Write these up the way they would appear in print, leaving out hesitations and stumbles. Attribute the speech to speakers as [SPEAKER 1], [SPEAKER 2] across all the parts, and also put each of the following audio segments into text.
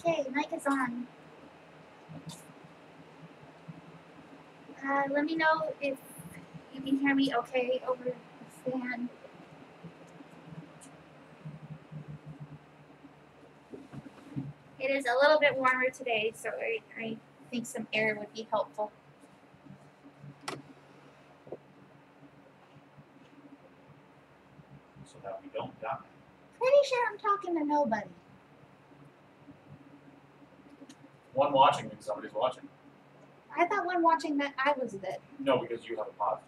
[SPEAKER 1] Okay, mic is on. Let me know if you can hear me okay over the fan. It is a little bit warmer today, so I think some air would be helpful.
[SPEAKER 2] So that we don't die.
[SPEAKER 1] Pretty sure I'm talking to nobody.
[SPEAKER 2] One watching means somebody's watching.
[SPEAKER 1] I thought when watching that I was it.
[SPEAKER 2] No, because you have a pause.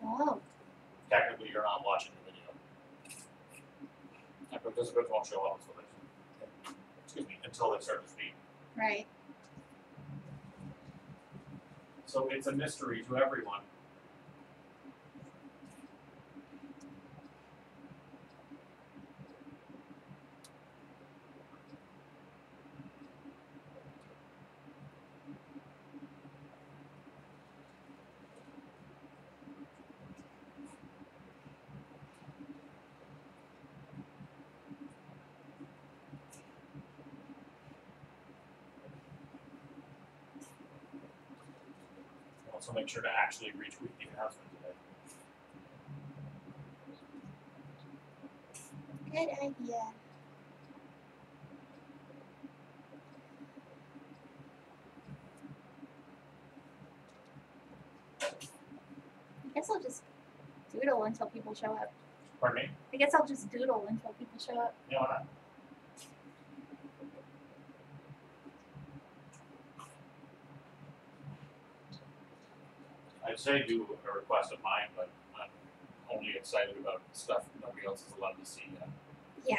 [SPEAKER 1] Oh.
[SPEAKER 2] Technically, you're not watching the video. And participants won't show up until they start to speak.
[SPEAKER 1] Right.
[SPEAKER 2] So it's a mystery to everyone. Also, make sure to actually retweet the announcement today.
[SPEAKER 1] Good idea. I guess I'll just doodle until people show up.
[SPEAKER 2] Pardon me?
[SPEAKER 1] I guess I'll just doodle until people show up.
[SPEAKER 2] Yeah, why not? I'd say do a request of mine, but I'm only excited about stuff nobody else is allowed to see yet.
[SPEAKER 1] Yeah.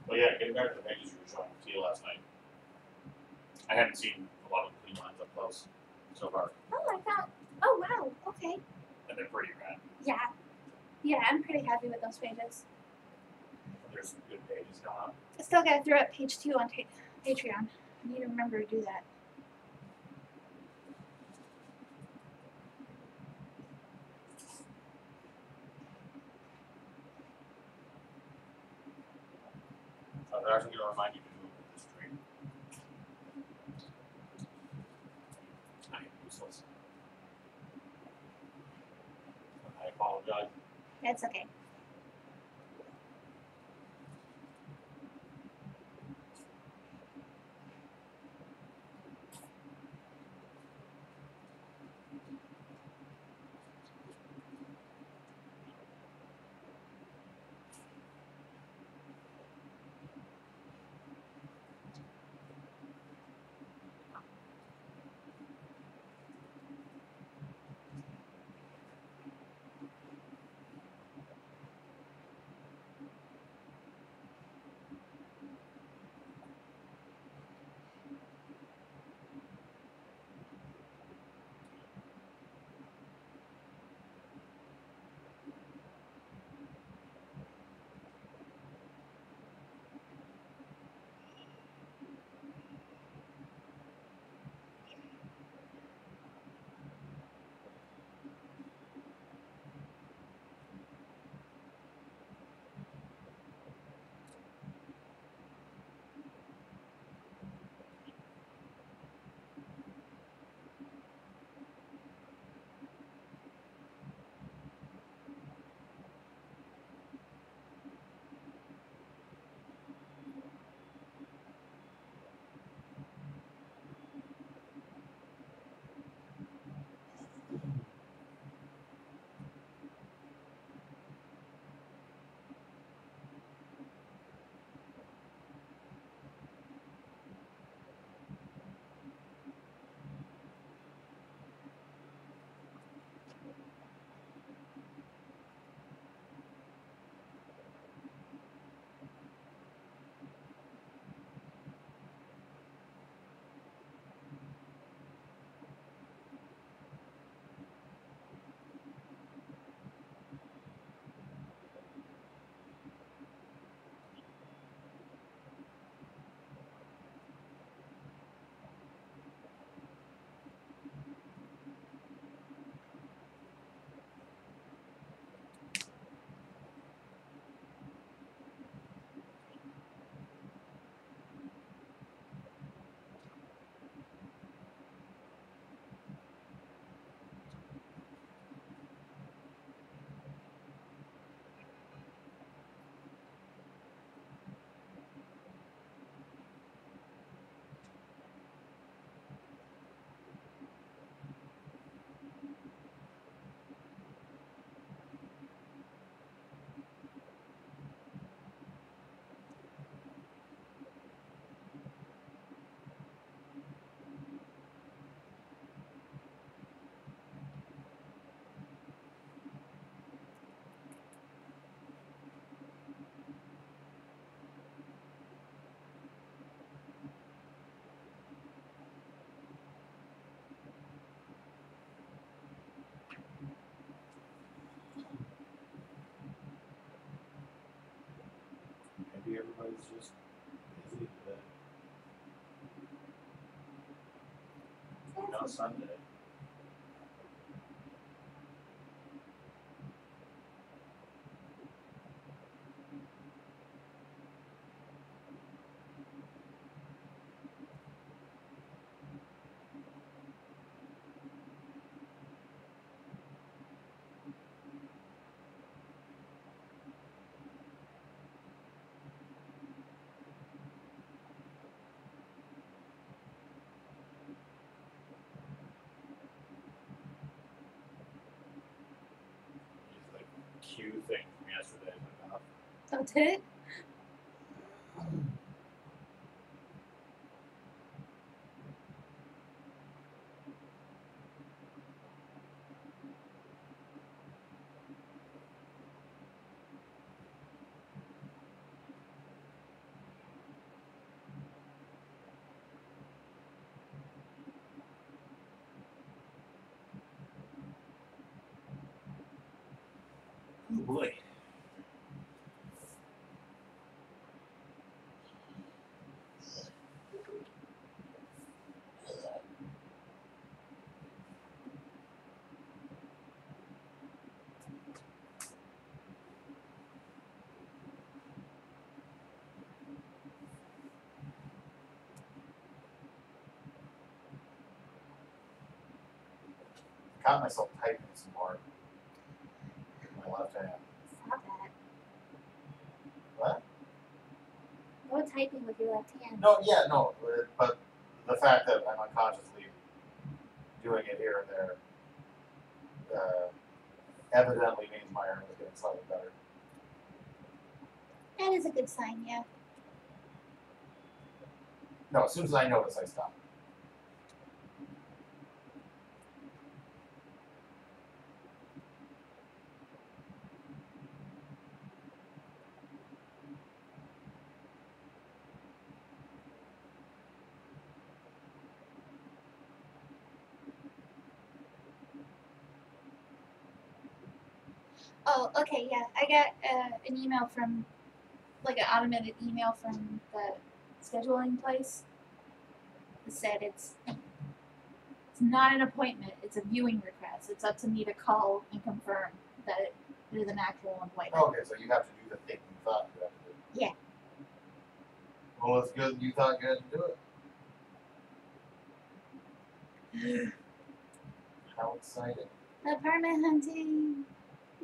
[SPEAKER 2] But yeah, getting back to the pages you were showing to you last night. I hadn't seen a lot of the clean lines up close so far,
[SPEAKER 1] Oh, I found. Oh, wow. Okay.
[SPEAKER 2] and they're pretty rad.
[SPEAKER 1] Yeah. Yeah, I'm pretty happy with those pages.
[SPEAKER 2] There's some good pages coming up.
[SPEAKER 1] I still gotta throw up page 2 on Patreon. I need to remember to do that.
[SPEAKER 2] They're actually going to remind you to do it with this stream. I am useless. I apologize.
[SPEAKER 1] That's okay.
[SPEAKER 3] was just busy today.
[SPEAKER 2] No Sunday. Use the Q thing from yesterday. Enough.
[SPEAKER 1] Oh, did it?
[SPEAKER 2] Oh boy.
[SPEAKER 3] Caught myself typing some more with my left hand.
[SPEAKER 1] Stop that.
[SPEAKER 3] What?
[SPEAKER 1] No typing with your left hand.
[SPEAKER 3] No, yeah, no, but the fact that I'm unconsciously doing it here and there evidently means my arm is getting slightly better.
[SPEAKER 1] That is a good sign, yeah.
[SPEAKER 3] No, as soon as I notice, I stop.
[SPEAKER 1] Oh, okay, yeah. I got an email from, like an automated email from the scheduling place. It said it's not an appointment, it's a viewing request. It's up to me to call and confirm that it is an actual appointment.
[SPEAKER 3] Okay, so you have to do the thing you thought you had to do.
[SPEAKER 1] Yeah.
[SPEAKER 3] Well, it's good you thought you had to do it. How exciting.
[SPEAKER 1] Apartment hunting!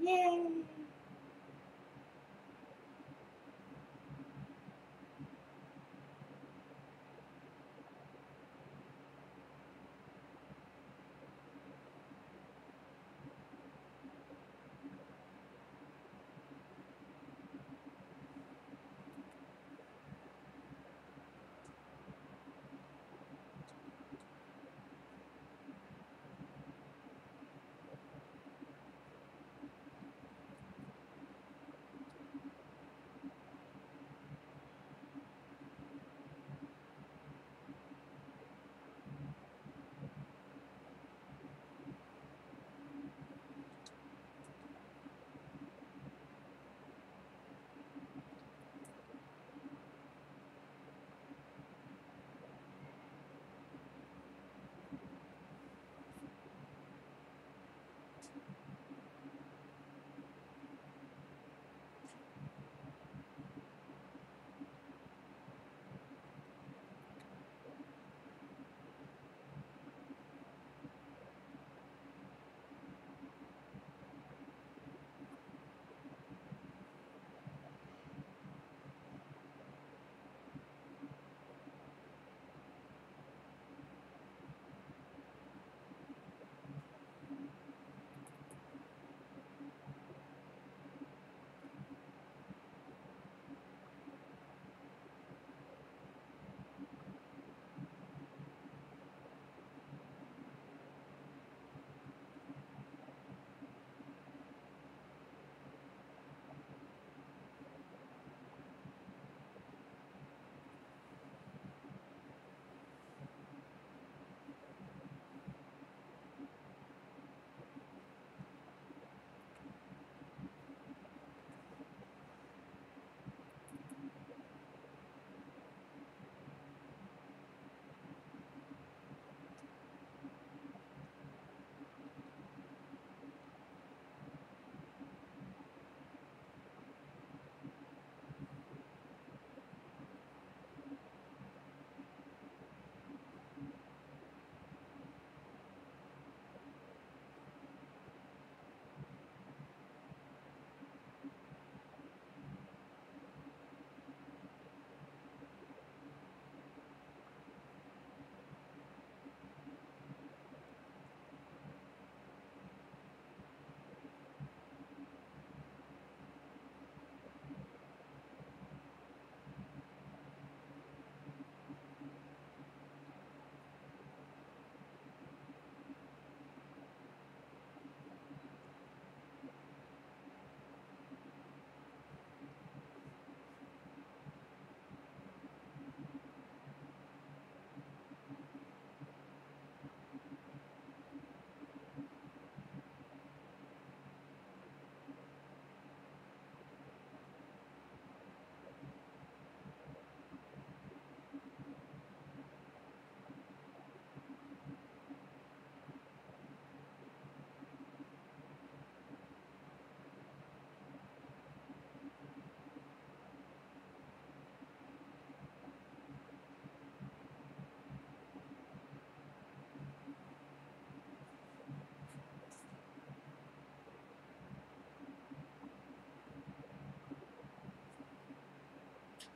[SPEAKER 1] Yay!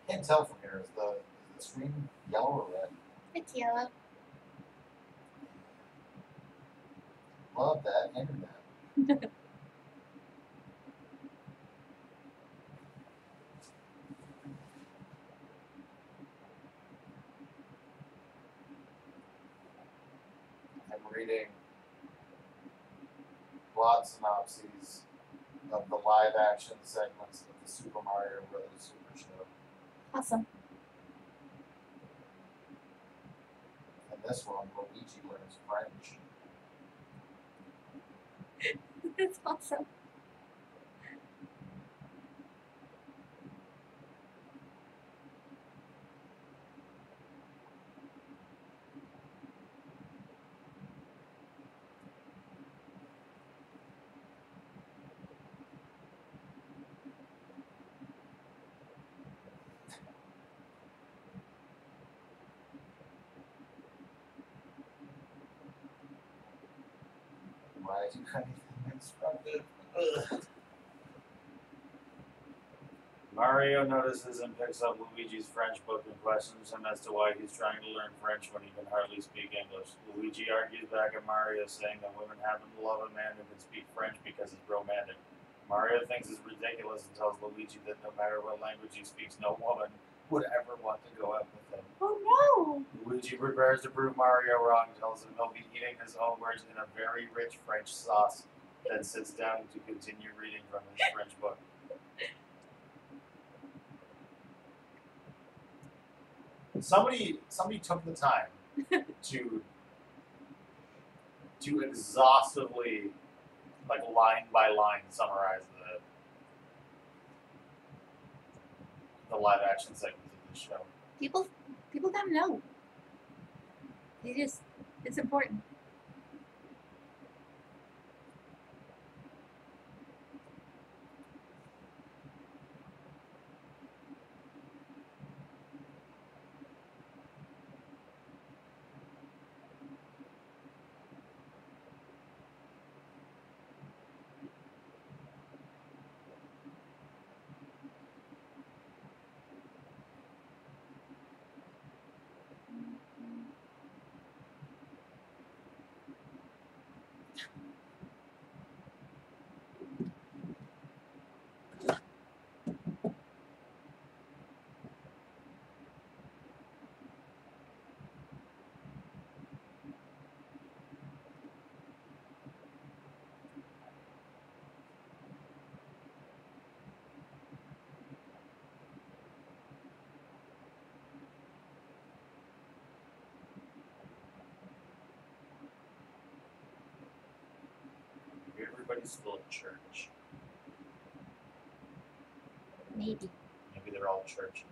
[SPEAKER 3] Can't tell from here. Is the screen yellow or red?
[SPEAKER 1] It's yellow.
[SPEAKER 3] Love that internet. I'm reading plot synopses of the live action segments of the Super Mario Bros. Super Show.
[SPEAKER 1] Awesome.
[SPEAKER 3] And this one, Luigi learns French.
[SPEAKER 1] That's awesome.
[SPEAKER 3] Why do anything instructive? Ugh. Mario notices and picks up Luigi's French book and questions him as to why he's trying to learn French when he can hardly speak English. Luigi argues back at Mario, saying that women happen to love a man who can speak French because it's romantic. Mario thinks it's ridiculous and tells Luigi that no matter what language he speaks, no woman would ever want to go out with him.
[SPEAKER 1] Oh no!
[SPEAKER 3] Luigi prepares to prove Mario wrong, tells him he'll be eating his own words in a very rich French sauce, then sits down to continue reading from his French book. Somebody took the time to exhaustively, like line by line, summarize the live action segments of the show.
[SPEAKER 1] People gotta know. It's important.
[SPEAKER 3] Everybody's still at church.
[SPEAKER 1] Maybe.
[SPEAKER 3] Maybe they're all church.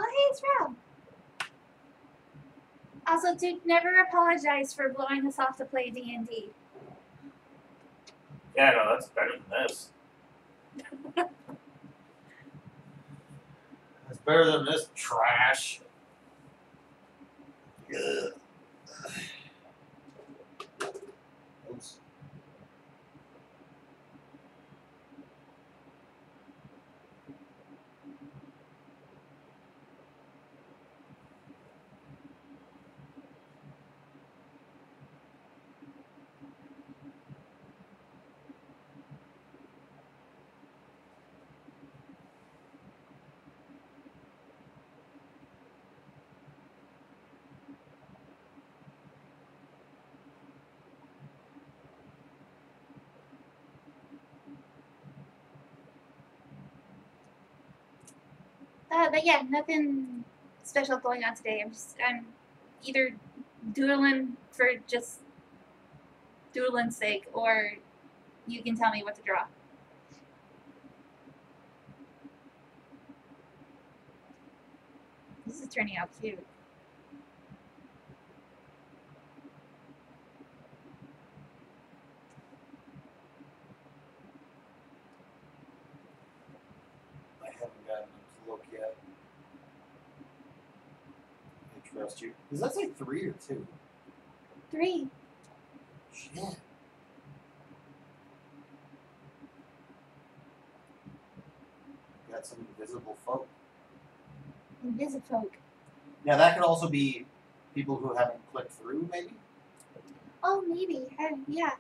[SPEAKER 1] Oh, hey, it's Rob. Also, dude, never apologize for blowing us off to play D&D.
[SPEAKER 3] Yeah, no, that's better than this. It's better than this trash. Ugh. Oops.
[SPEAKER 1] But yeah, nothing special going on today. I'm either doodling for just doodling's sake, or you can tell me what to draw. This is turning out cute.
[SPEAKER 3] I haven't gotten to look yet. I trust you. Does that say 3 or 2?
[SPEAKER 1] 3.
[SPEAKER 3] Shit. Got some invisible folk.
[SPEAKER 1] Invisifolk.
[SPEAKER 3] Yeah, that could also be people who haven't clicked through, maybe?
[SPEAKER 1] Oh, maybe. Yeah,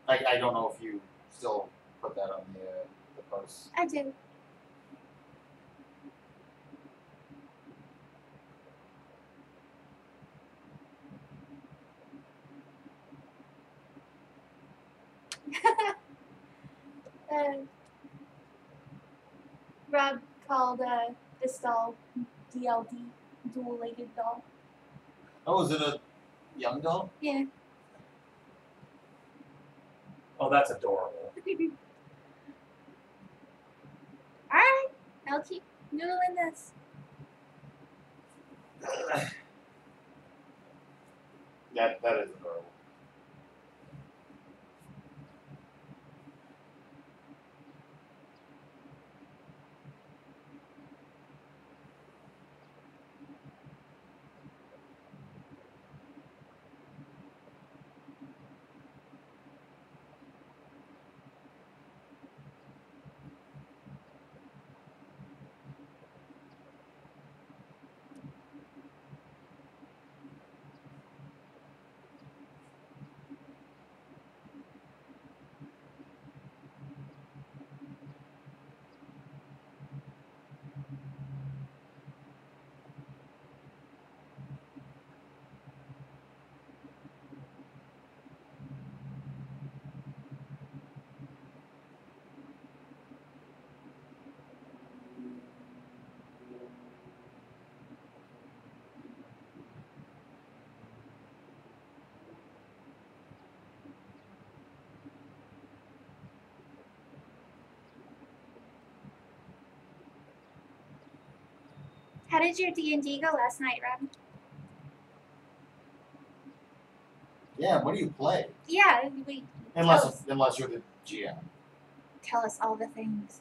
[SPEAKER 3] I don't know if you still put that on the post.
[SPEAKER 1] I do. Rob called this doll DLD, dual-legged doll.
[SPEAKER 3] Oh, is it a young doll?
[SPEAKER 1] Yeah.
[SPEAKER 2] Oh, that's adorable.
[SPEAKER 1] Alright, I'll keep noodling this.
[SPEAKER 3] That is adorable.
[SPEAKER 1] How did your D&D go last night, Rob?
[SPEAKER 3] Yeah, what do you play?
[SPEAKER 1] Yeah, we
[SPEAKER 3] Unless you're the GM.
[SPEAKER 1] tell us all the things.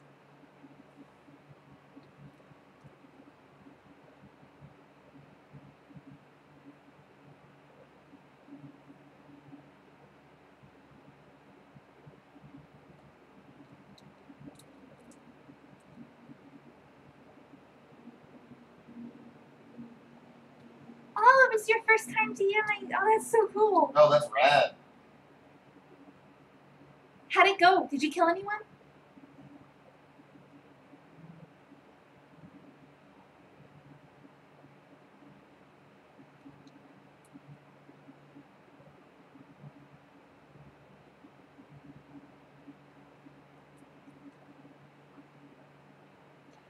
[SPEAKER 1] Oh, it was your first time DMing. Oh, that's so cool.
[SPEAKER 3] Oh, that's rad.
[SPEAKER 1] How'd it go? Did you kill anyone?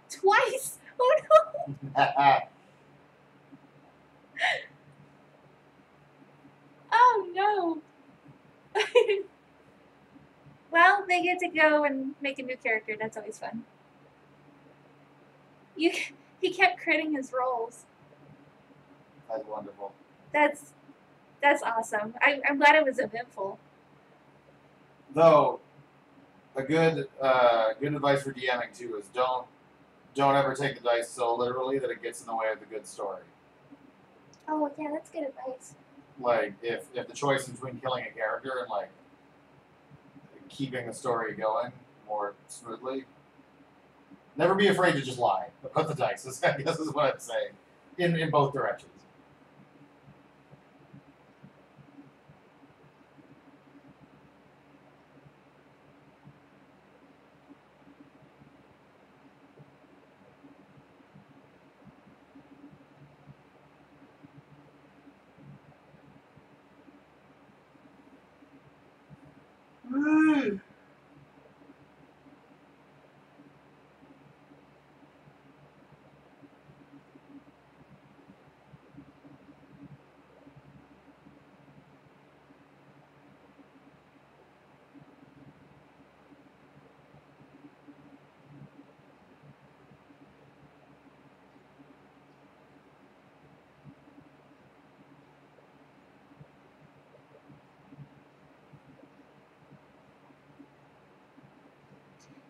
[SPEAKER 1] Twice? Oh no! Oh no! Well, they get to go and make a new character. That's always fun. He kept critting his rolls.
[SPEAKER 3] That's wonderful.
[SPEAKER 1] That's awesome. I'm glad it was eventful.
[SPEAKER 3] Though,
[SPEAKER 4] a good advice for DMing too is don't ever take the dice so literally that it gets in the way of the good story.
[SPEAKER 1] Oh yeah, that's good advice.
[SPEAKER 4] Like if the choice is between killing a character and like keeping the story going more smoothly, never be afraid to just lie. But put the dice. I guess is what I'm saying. In both directions.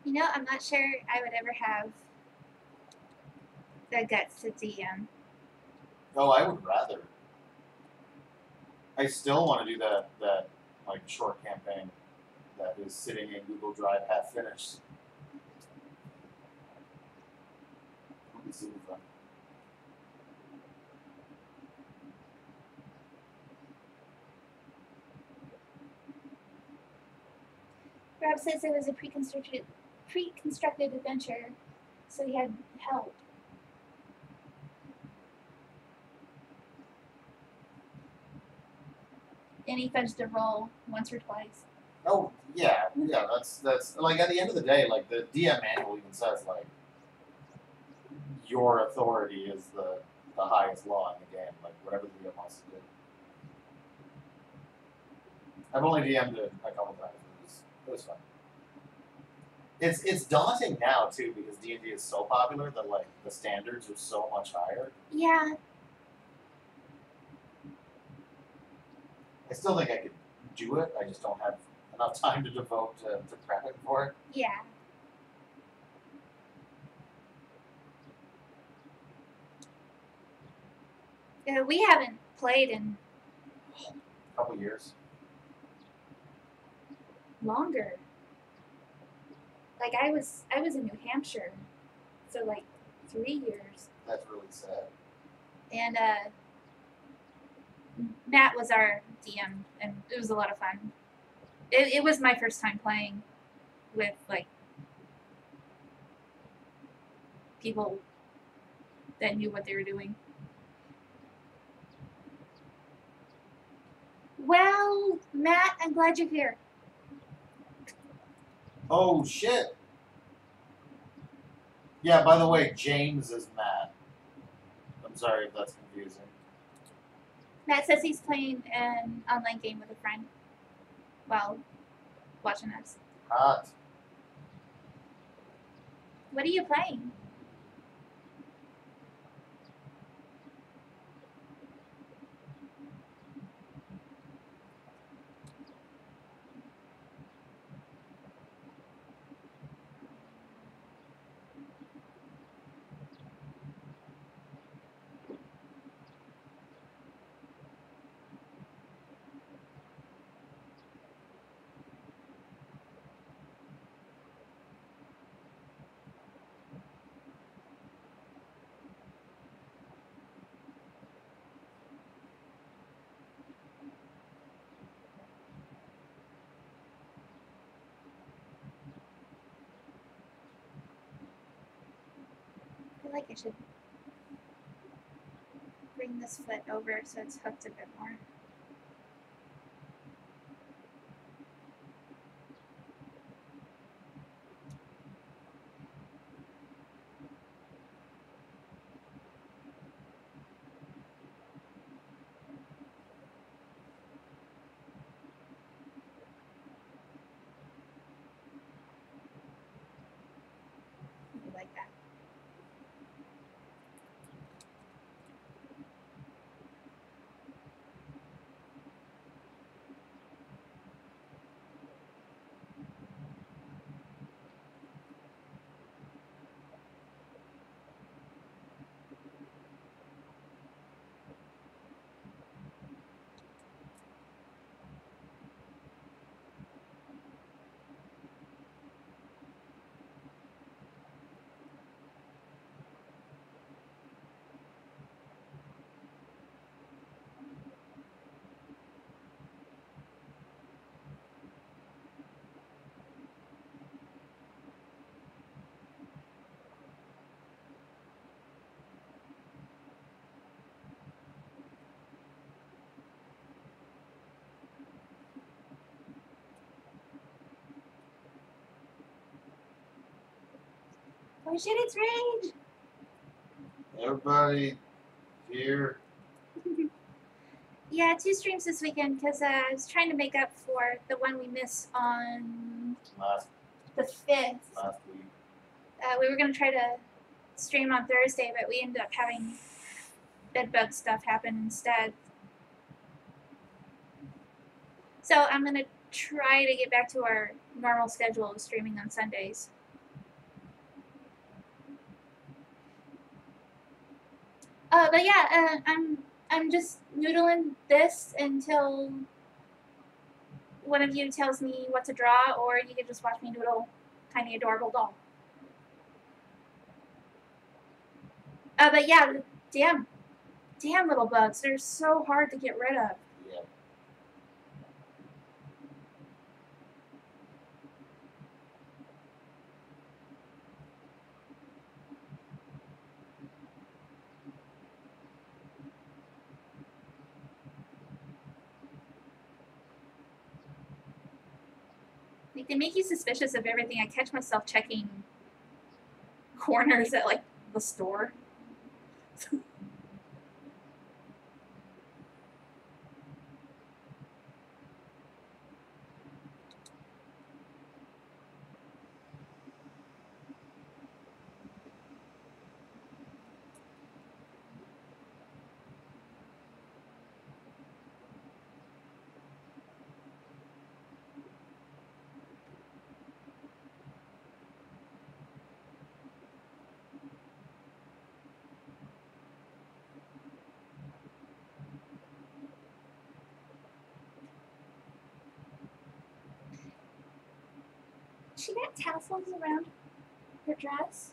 [SPEAKER 1] You know, I'm not sure I would ever have the guts to DM.
[SPEAKER 4] Oh, I would rather. I still want to do that like short campaign that is sitting in Google Drive half finished. Would be super fun.
[SPEAKER 1] Rob says it was a pre-constructed adventure, so he had help. And he fudged the roll once or twice.
[SPEAKER 4] Oh yeah. That's like at the end of the day, like the DM manual even says like your authority is the highest law in the game. Like whatever the DM wants to do. I've only DM'd it a couple times. It was fun. It's daunting now too because D&D is so popular that like the standards are so much higher.
[SPEAKER 1] Yeah.
[SPEAKER 4] I still think I could do it. I just don't have enough time to devote to prepping for it.
[SPEAKER 1] Yeah. We haven't played in
[SPEAKER 4] A couple years.
[SPEAKER 1] longer. Like I was in New Hampshire, so like 3 years.
[SPEAKER 4] That's really sad.
[SPEAKER 1] And Matt was our DM, and it was a lot of fun. It was my first time playing with like people that knew what they were doing. Well, Matt, I'm glad you're here.
[SPEAKER 4] Oh shit. Yeah, by the way, James is Matt. I'm sorry if that's confusing.
[SPEAKER 1] Matt says he's playing an online game with a friend while watching us.
[SPEAKER 4] Hot.
[SPEAKER 1] What are you playing? I feel like I should bring this foot over so it's hooked a bit more. Maybe like that. Oh shit, it's Rage!
[SPEAKER 4] Everybody here.
[SPEAKER 1] Yeah, 2 streams this weekend because I was trying to make up for the one we missed on
[SPEAKER 4] Last
[SPEAKER 1] the 5th.
[SPEAKER 4] week.
[SPEAKER 1] We were going to try to stream on Thursday, but we ended up having bedbug stuff happen instead. So I'm going to try to get back to our normal schedule of streaming on Sundays. But yeah, I'm just noodling this until one of you tells me what to draw, or you can just watch me noodle tiny adorable doll. But yeah, damn little bugs. They're so hard to get rid of.
[SPEAKER 4] Yeah.
[SPEAKER 1] Like, they make you suspicious of everything. I catch myself checking corners at like the store. She got tassels around her dress?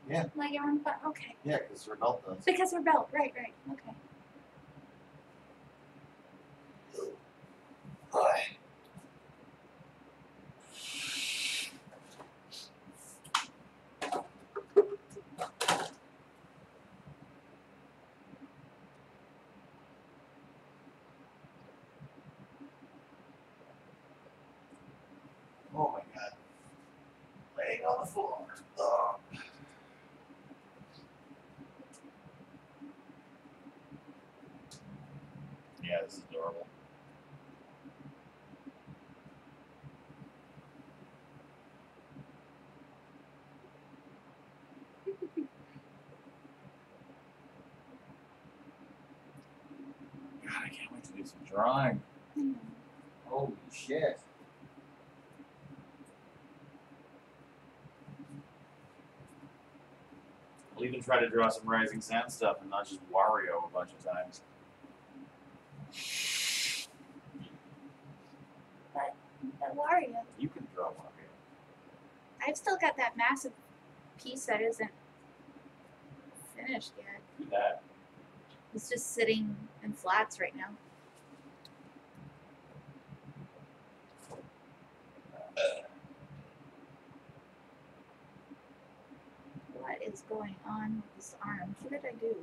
[SPEAKER 4] Yeah.
[SPEAKER 1] Like around the butt? Okay.
[SPEAKER 4] Yeah, because her belt does.
[SPEAKER 1] Because her belt. Right. Okay.
[SPEAKER 4] Oh my god. Laying on the floor. Ugh.
[SPEAKER 2] Yeah, this is adorable. God, I can't wait to do some drawing.
[SPEAKER 4] Holy shit.
[SPEAKER 3] I'll even try to draw some Rising Sand stuff and not just Wario a bunch of times.
[SPEAKER 1] But Wario.
[SPEAKER 3] You can draw Wario.
[SPEAKER 1] I've still got that massive piece that isn't finished yet.
[SPEAKER 3] Do that.
[SPEAKER 1] It's just sitting in flats right now. What is going on with this arm? What did I do?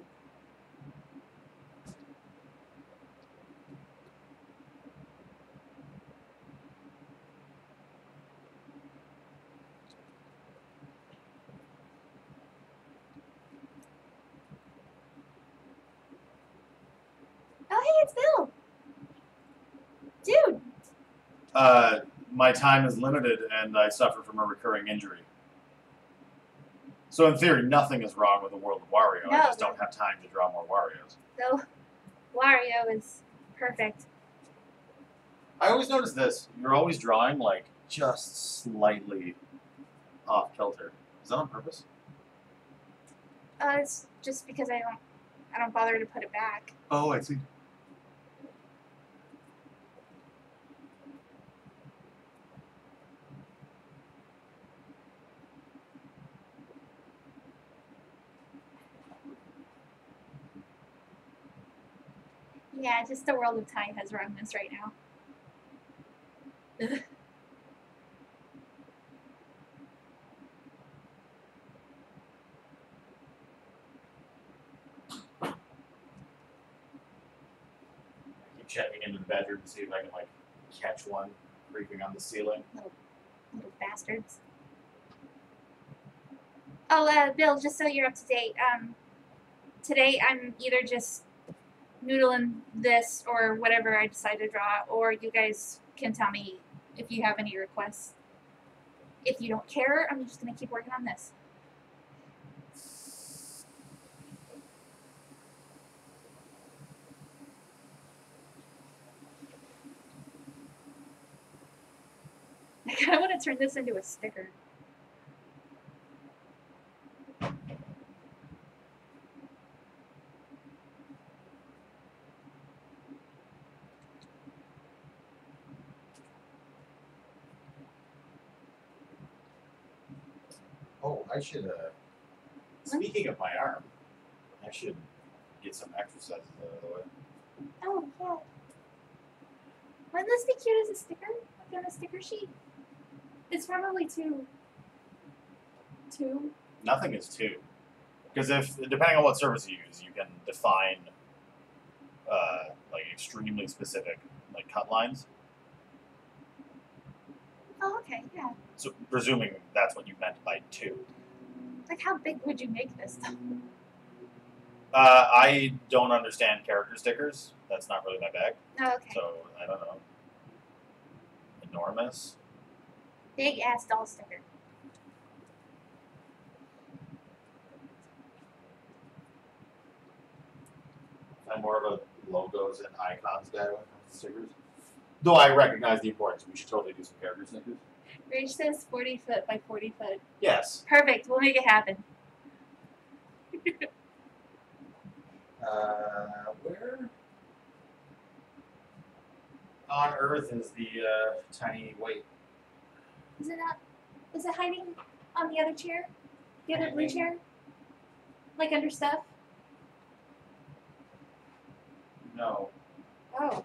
[SPEAKER 1] Oh, hey, it's Bill! Dude!
[SPEAKER 3] My time is limited and I suffer from a recurring injury. So in theory, nothing is wrong with the world of Wario.
[SPEAKER 1] No,
[SPEAKER 3] I just
[SPEAKER 1] no.
[SPEAKER 3] don't have time to draw more Warios.
[SPEAKER 1] So, Wario is perfect.
[SPEAKER 3] I always notice this. You're always drawing, like, just slightly off kilter. Is that on purpose?
[SPEAKER 1] It's just because I don't bother to put it back.
[SPEAKER 3] Oh, I see.
[SPEAKER 1] Yeah, just the world of Ty has wrongness right now.
[SPEAKER 3] I keep checking into the bedroom to see if I can, like, catch one creeping on the ceiling.
[SPEAKER 1] Little bastards. Oh, Bill, just so you're up to date, today I'm either just noodling this or whatever I decide to draw, or you guys can tell me if you have any requests. If you don't care, I'm just gonna keep working on this. I kinda wanna turn this into a sticker.
[SPEAKER 3] Oh, I should. Speaking of my arm, I should get some exercises out of the way.
[SPEAKER 1] Oh, yeah. Wouldn't this be cute as a sticker? Like on a sticker sheet? It's probably two.
[SPEAKER 3] Nothing is two, because if depending on what service you use, you can define like extremely specific like cut lines.
[SPEAKER 1] Oh, okay, yeah.
[SPEAKER 3] So presuming that's what you meant by two.
[SPEAKER 1] Like, how big would you make this?
[SPEAKER 3] I don't understand character stickers. That's not really my bag.
[SPEAKER 1] Oh, okay.
[SPEAKER 3] So I don't know. Enormous.
[SPEAKER 1] Big ass doll sticker.
[SPEAKER 3] I'm more of a logos and icons guy when it comes to stickers. Though I recognize the importance. We should totally do some character stickers.
[SPEAKER 1] Rage says 40 foot by 40 foot.
[SPEAKER 3] Yes.
[SPEAKER 1] Perfect. We'll make it happen.
[SPEAKER 3] Where on earth is the tiny weight?
[SPEAKER 1] Is it not? Is it hiding on the other chair? The other blue chair? Like under stuff?
[SPEAKER 3] No.
[SPEAKER 1] Oh.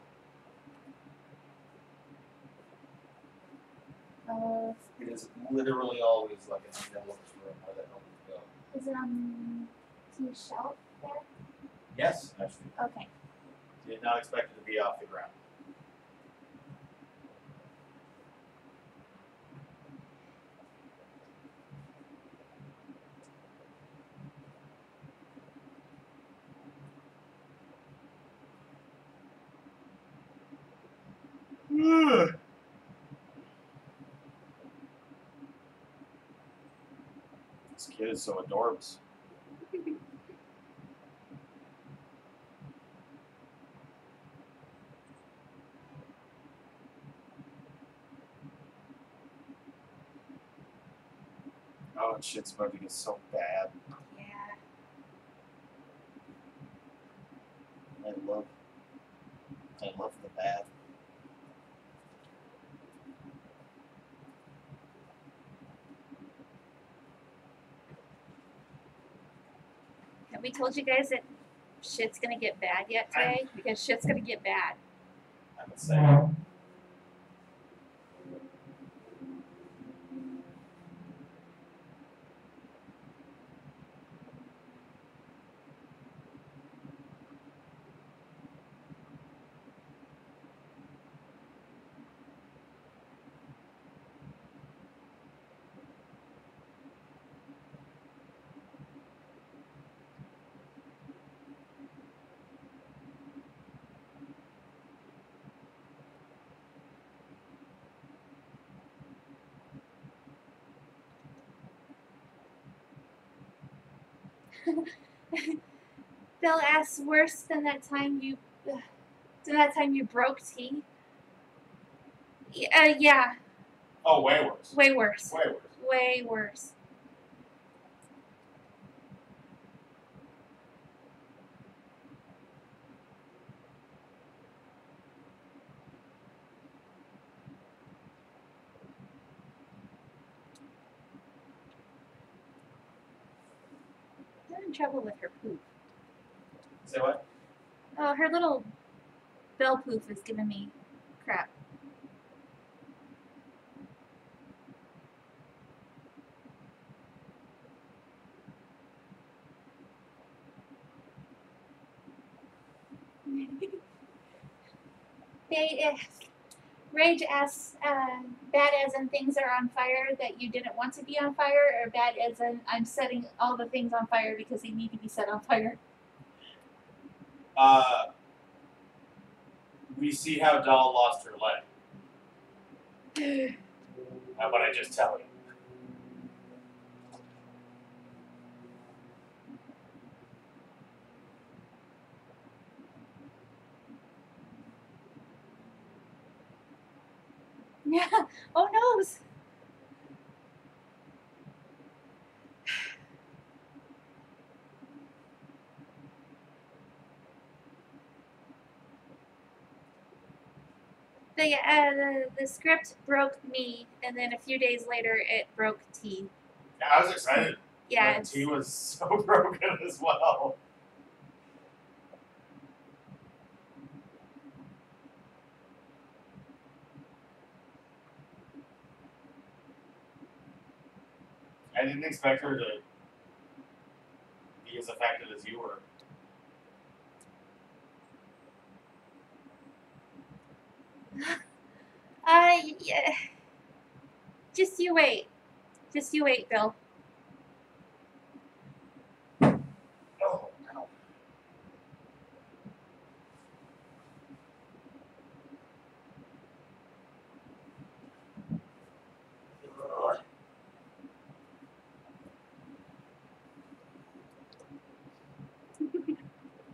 [SPEAKER 3] It is literally always like in the middle of this room where the hell did it go?
[SPEAKER 1] Is it on the shelf there?
[SPEAKER 3] Yes, actually.
[SPEAKER 1] Okay.
[SPEAKER 3] Did not expect it to be off the ground. This kid is so adorbs. Oh, shit's about to get so bad.
[SPEAKER 1] Yeah.
[SPEAKER 3] I love the bad.
[SPEAKER 1] Have we told you guys that shit's gonna get bad yet today? Because shit's gonna get bad.
[SPEAKER 3] I would say.
[SPEAKER 1] Bill asks, worse than that time you broke T? Yeah,
[SPEAKER 3] Oh, way worse.
[SPEAKER 1] way worse.
[SPEAKER 3] Way worse.
[SPEAKER 1] Way worse. I'm having trouble with her poop.
[SPEAKER 3] Say what?
[SPEAKER 1] Oh, her little bell poof is giving me crap. Rage asks, bad as in things are on fire that you didn't want to be on fire, or bad as in I'm setting all the things on fire because they need to be set on fire?
[SPEAKER 3] We see how Doll lost her leg. How about I just tell you?
[SPEAKER 1] Yeah. Oh no. The script broke me, and then a few days later it broke T.
[SPEAKER 3] Yeah, I was excited.
[SPEAKER 1] Yeah,
[SPEAKER 3] when T was so broken as well. I didn't expect her to be as affected as you were.
[SPEAKER 1] Yeah. Just you wait. Just you wait, Bill.
[SPEAKER 3] Oh, no.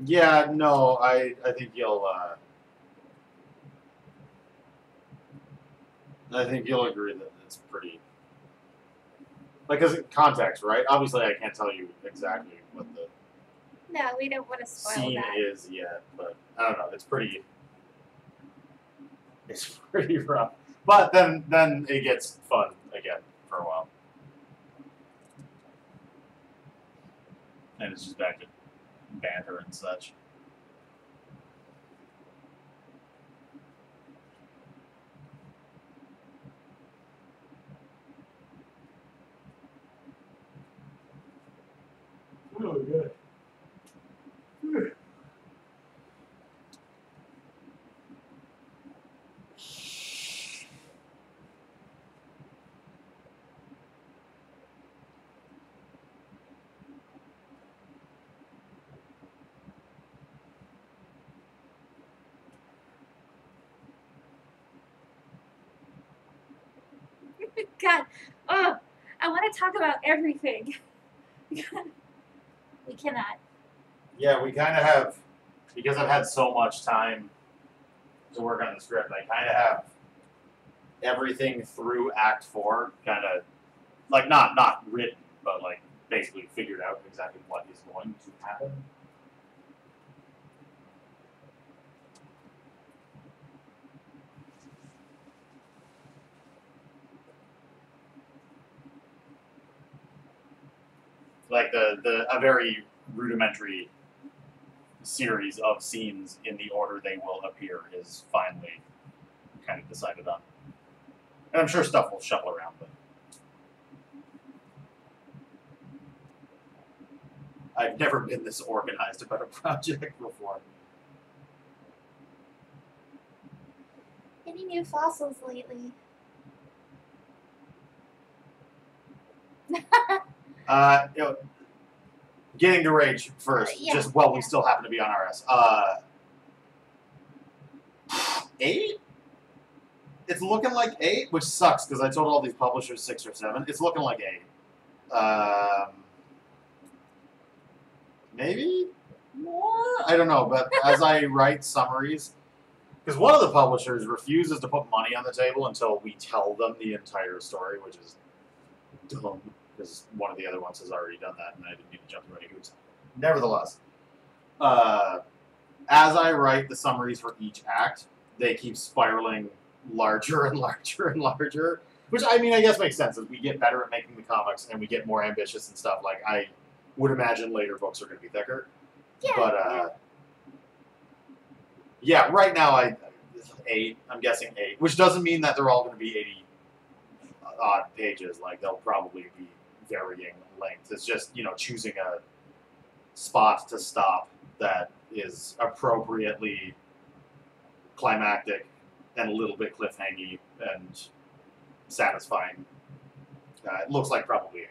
[SPEAKER 3] Yeah, no, I think you'll agree that it's pretty like as context, right? Obviously I can't tell you exactly what the
[SPEAKER 1] No, we don't want to spoil
[SPEAKER 3] scene
[SPEAKER 1] that.
[SPEAKER 3] is yet, but I don't know, it's pretty rough. But then it gets fun again for a while. And it's just back to banter and such. Oh, good.
[SPEAKER 1] God, oh, I want to talk about everything. We cannot.
[SPEAKER 3] Yeah, we kind of have, because I've had so much time to work on the script, I kind of have everything through Act 4 kind of, like, not written, but, like, basically figured out exactly what is going to happen. Like a very rudimentary series of scenes in the order they will appear is finally kind of decided on. And I'm sure stuff will shuffle around, but I've never been this organized about a project before.
[SPEAKER 1] Any new fossils lately?
[SPEAKER 3] Getting to Rage first,
[SPEAKER 1] Yeah,
[SPEAKER 3] just while we
[SPEAKER 1] yeah.
[SPEAKER 3] still happen to be on RS. 8? It's looking like 8, which sucks because I told all these publishers 6 or 7. It's looking like 8. Maybe more? I don't know, but as I write summaries, because one of the publishers refuses to put money on the table until we tell them the entire story, which is dumb, because one of the other ones has already done that, and I didn't need to jump through any hoops. Nevertheless, as I write the summaries for each act, they keep spiraling larger and larger and larger, which, I mean, I guess makes sense. As we get better at making the comics and we get more ambitious and stuff, like, I would imagine later books are going to be thicker.
[SPEAKER 1] Yeah,
[SPEAKER 3] But, yeah, right now, 8. I'm guessing 8, which doesn't mean that they're all going to be 80 odd pages. Like, they'll probably be varying length. It's just, choosing a spot to stop that is appropriately climactic
[SPEAKER 4] and a little bit cliffhangy and satisfying. It looks like probably 8.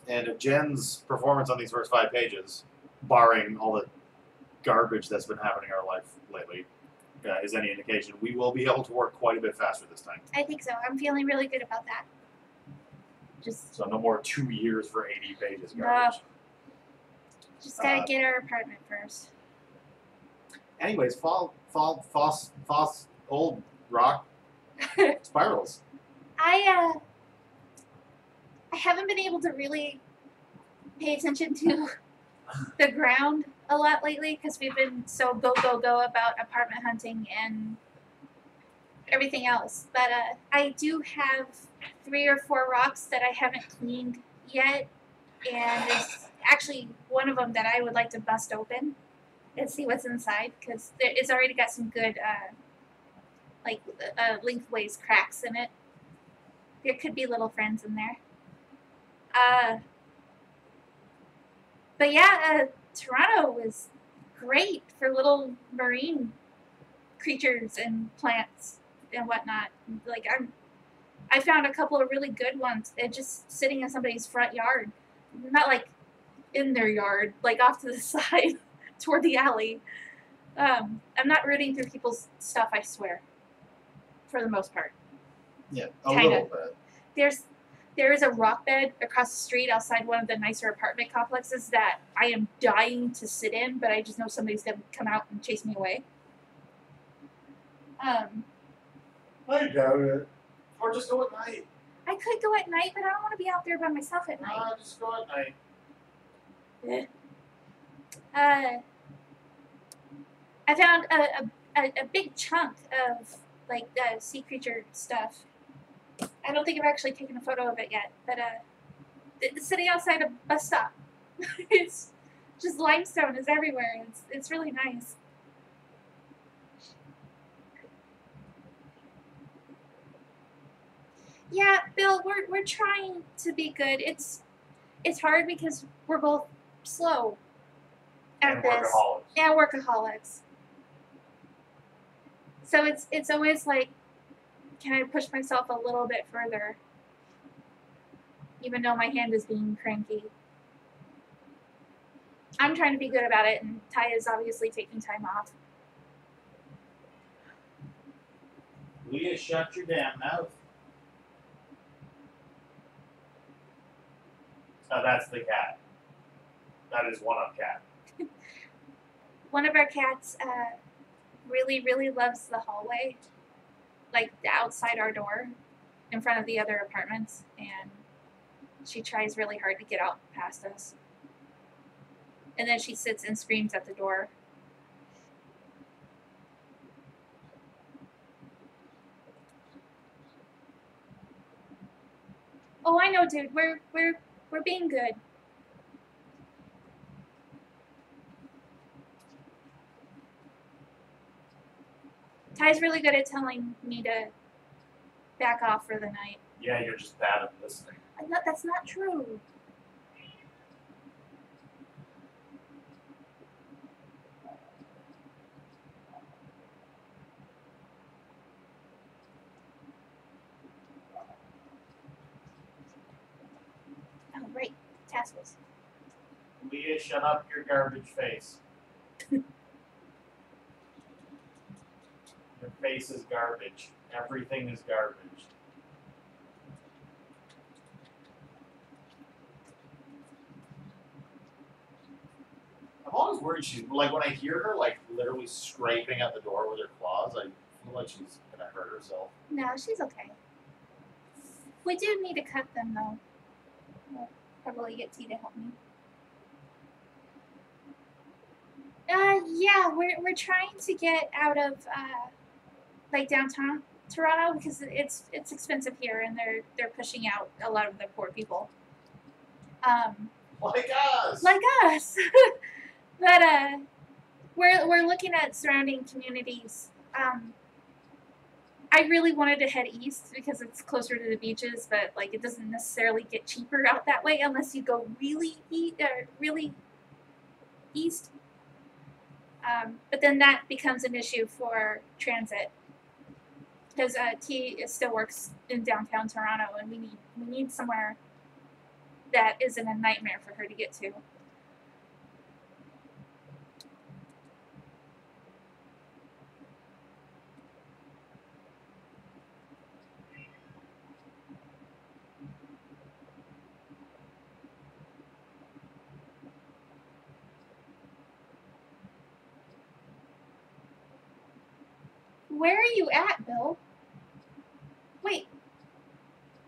[SPEAKER 4] And if Jen's performance on these first 5 pages, barring all the garbage that's been happening in our life lately, is any indication, we will be able to work quite a bit faster this time.
[SPEAKER 1] I think so. I'm feeling really good about that.
[SPEAKER 4] So no more 2 years for 80 pages garbage.
[SPEAKER 1] Just gotta get our apartment first.
[SPEAKER 4] Anyways, Foss old rock spirals.
[SPEAKER 1] I haven't been able to really pay attention to the ground a lot lately because we've been so go about apartment hunting and everything else. But I do have 3 or 4 rocks that I haven't cleaned yet, and there's actually one of them that I would like to bust open and see what's inside because it's already got some good lengthways cracks in it. There could be little friends in there. But yeah, Toronto was great for little marine creatures and plants and whatnot. Like I found a couple of really good ones. They're just sitting in somebody's front yard, not like in their yard, like off to the side toward the alley. I'm not rooting through people's stuff, I swear, for the most part.
[SPEAKER 4] Yeah,
[SPEAKER 1] Kinda.
[SPEAKER 4] little bit.
[SPEAKER 1] There is a rock bed across the street outside one of the nicer apartment complexes that I am dying to sit in, but I just know somebody's gonna come out and chase me away.
[SPEAKER 3] I doubt it. Or just go at night.
[SPEAKER 1] I could go at night, but I don't want to be out there by myself at night.
[SPEAKER 3] Just go at night.
[SPEAKER 1] I found a big chunk of like sea creature stuff. I don't think I've actually taken a photo of it yet, but it's sitting outside a bus stop. It's just limestone is everywhere. It's really nice. Yeah, Bill, we're trying to be good. It's hard because we're both slow at
[SPEAKER 3] And
[SPEAKER 1] this.
[SPEAKER 3] workaholics.
[SPEAKER 1] And workaholics. So it's always like, can I push myself a little bit further? Even though my hand is being cranky. I'm trying to be good about it, and Ty is obviously taking time off.
[SPEAKER 3] Leah, shut your damn mouth. Oh, that's the cat. That is one up cat.
[SPEAKER 1] One of our cats really, really loves the hallway, like the outside our door, in front of the other apartments, and she tries really hard to get out past us. And then she sits and screams at the door. Oh, I know, dude. We're being good. Ty's really good at telling me to back off for the night.
[SPEAKER 3] Yeah, you're just bad at listening.
[SPEAKER 1] That's not true. Oh, right. Tassels.
[SPEAKER 3] Leah, shut up your garbage face. Your face is garbage. Everything is garbage.
[SPEAKER 4] I'm always worried she's like when I hear her like literally scraping at the door with her claws, I feel like she's gonna hurt herself.
[SPEAKER 1] No, she's okay. We do need to cut them, though. We'll probably get T to help me. Yeah, we're trying to get out of like downtown Toronto because it's expensive here, and they're pushing out a lot of the poor people.
[SPEAKER 4] Like us.
[SPEAKER 1] Like us. But we're looking at surrounding communities. I really wanted to head east because it's closer to the beaches, but like it doesn't necessarily get cheaper out that way unless you go really east. But then that becomes an issue for transit because T still works in downtown Toronto, and we need somewhere that isn't a nightmare for her to get to. Where are you at, Bill? Wait,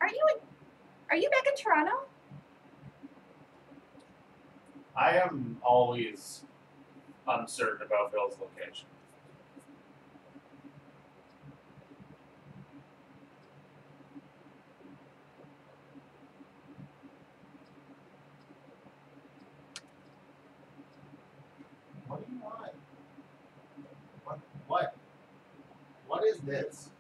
[SPEAKER 1] are you back in Toronto?
[SPEAKER 2] I am always uncertain about Bill's location.
[SPEAKER 4] What do you want? What? What is this?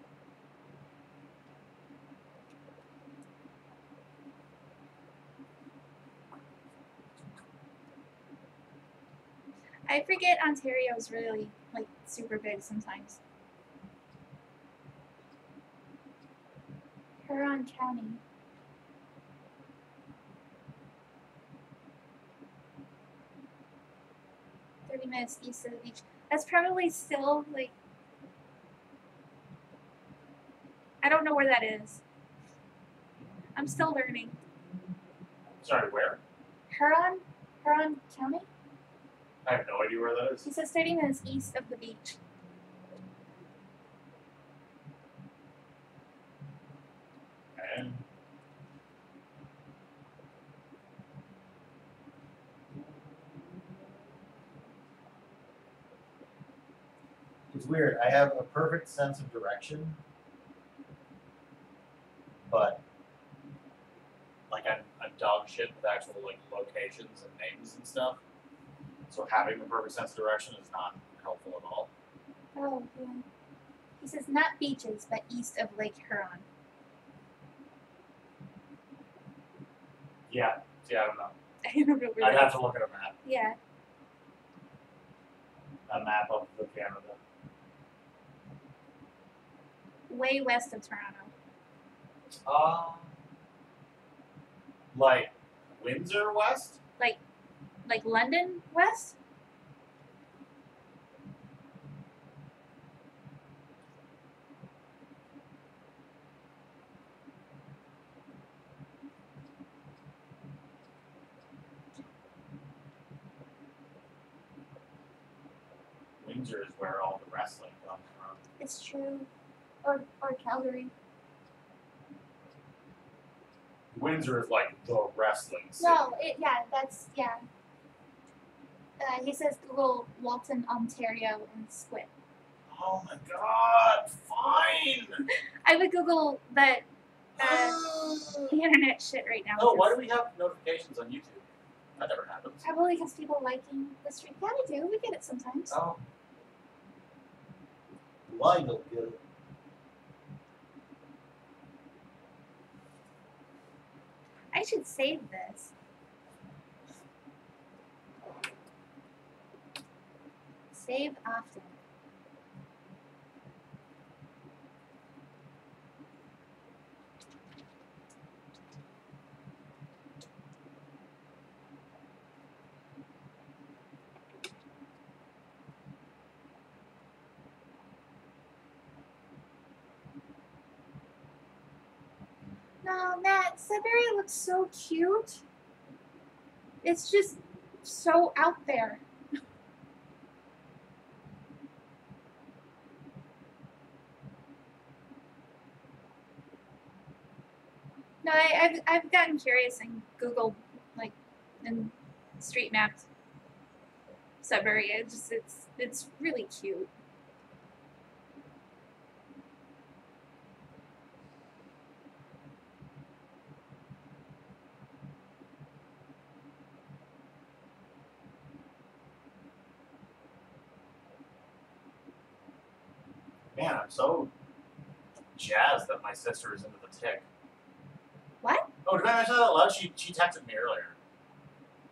[SPEAKER 1] I forget Ontario's really like super big sometimes. Huron County. Minutes east of the beach. That's probably still like I don't know where that is. I'm still learning.
[SPEAKER 2] Sorry, where?
[SPEAKER 1] Huron County?
[SPEAKER 2] I have no idea where that is.
[SPEAKER 1] He says 30 minutes east of the beach.
[SPEAKER 2] And
[SPEAKER 4] It's weird. I have a perfect sense of direction, but
[SPEAKER 2] like I'm dog shit with actual like locations and names and stuff. So having the perfect sense of direction is not helpful at all.
[SPEAKER 1] Oh, yeah. He says not beaches, but east of Lake Huron.
[SPEAKER 2] Yeah, I don't know.
[SPEAKER 1] I don't know where
[SPEAKER 2] I'd
[SPEAKER 1] that
[SPEAKER 2] have
[SPEAKER 1] is.
[SPEAKER 2] to look at a map.
[SPEAKER 1] Yeah.
[SPEAKER 3] A map of the Canada.
[SPEAKER 1] Way west of Toronto.
[SPEAKER 2] Like Windsor West?
[SPEAKER 1] Like London west?
[SPEAKER 2] Windsor is where all the wrestling comes from.
[SPEAKER 1] It's true. Or Calgary.
[SPEAKER 2] Windsor is like the wrestling city.
[SPEAKER 1] No, yeah. He says Google Walton, Ontario, and Squid.
[SPEAKER 2] Oh my god, fine!
[SPEAKER 1] I would Google that the internet shit right now.
[SPEAKER 2] Oh, why
[SPEAKER 1] because-
[SPEAKER 2] do we have notifications on YouTube? That never happens.
[SPEAKER 1] Probably because people liking the stream. Yeah, we do. We get it sometimes.
[SPEAKER 2] Oh.
[SPEAKER 4] why don't get it?
[SPEAKER 1] I should save this. Save often. No, Matt, Sudbury looks so cute. It's just so out there. No, I've gotten curious and Googled like and street mapped Sudbury. It's really cute.
[SPEAKER 2] Man, I'm so jazzed that my sister is into the Tick.
[SPEAKER 1] What?
[SPEAKER 2] Oh, did I mention that out loud? She texted me earlier.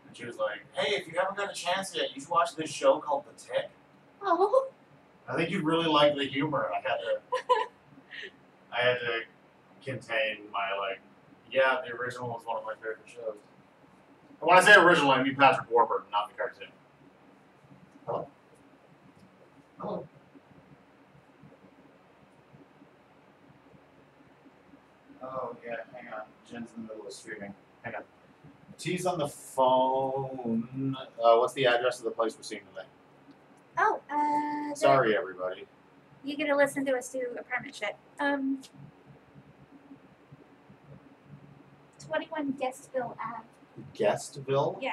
[SPEAKER 2] And she was like, hey, if you haven't got a chance yet, you should watch this show called The Tick.
[SPEAKER 1] Oh.
[SPEAKER 3] I think you'd really like the humor. I had to contain my like.
[SPEAKER 2] Yeah, the original was one of my favorite shows. And when I say original, I mean Patrick Warburton, not the cartoon.
[SPEAKER 4] Hello.
[SPEAKER 3] Oh yeah, hang on. Jen's in the middle of streaming. Hang on. T's on the phone. What's the address of the place we're seeing today?
[SPEAKER 1] Oh,
[SPEAKER 3] Sorry, everybody.
[SPEAKER 1] You get to listen to us do apartment shit. 21 Guestville Ave.
[SPEAKER 3] Guestville.
[SPEAKER 1] Yeah.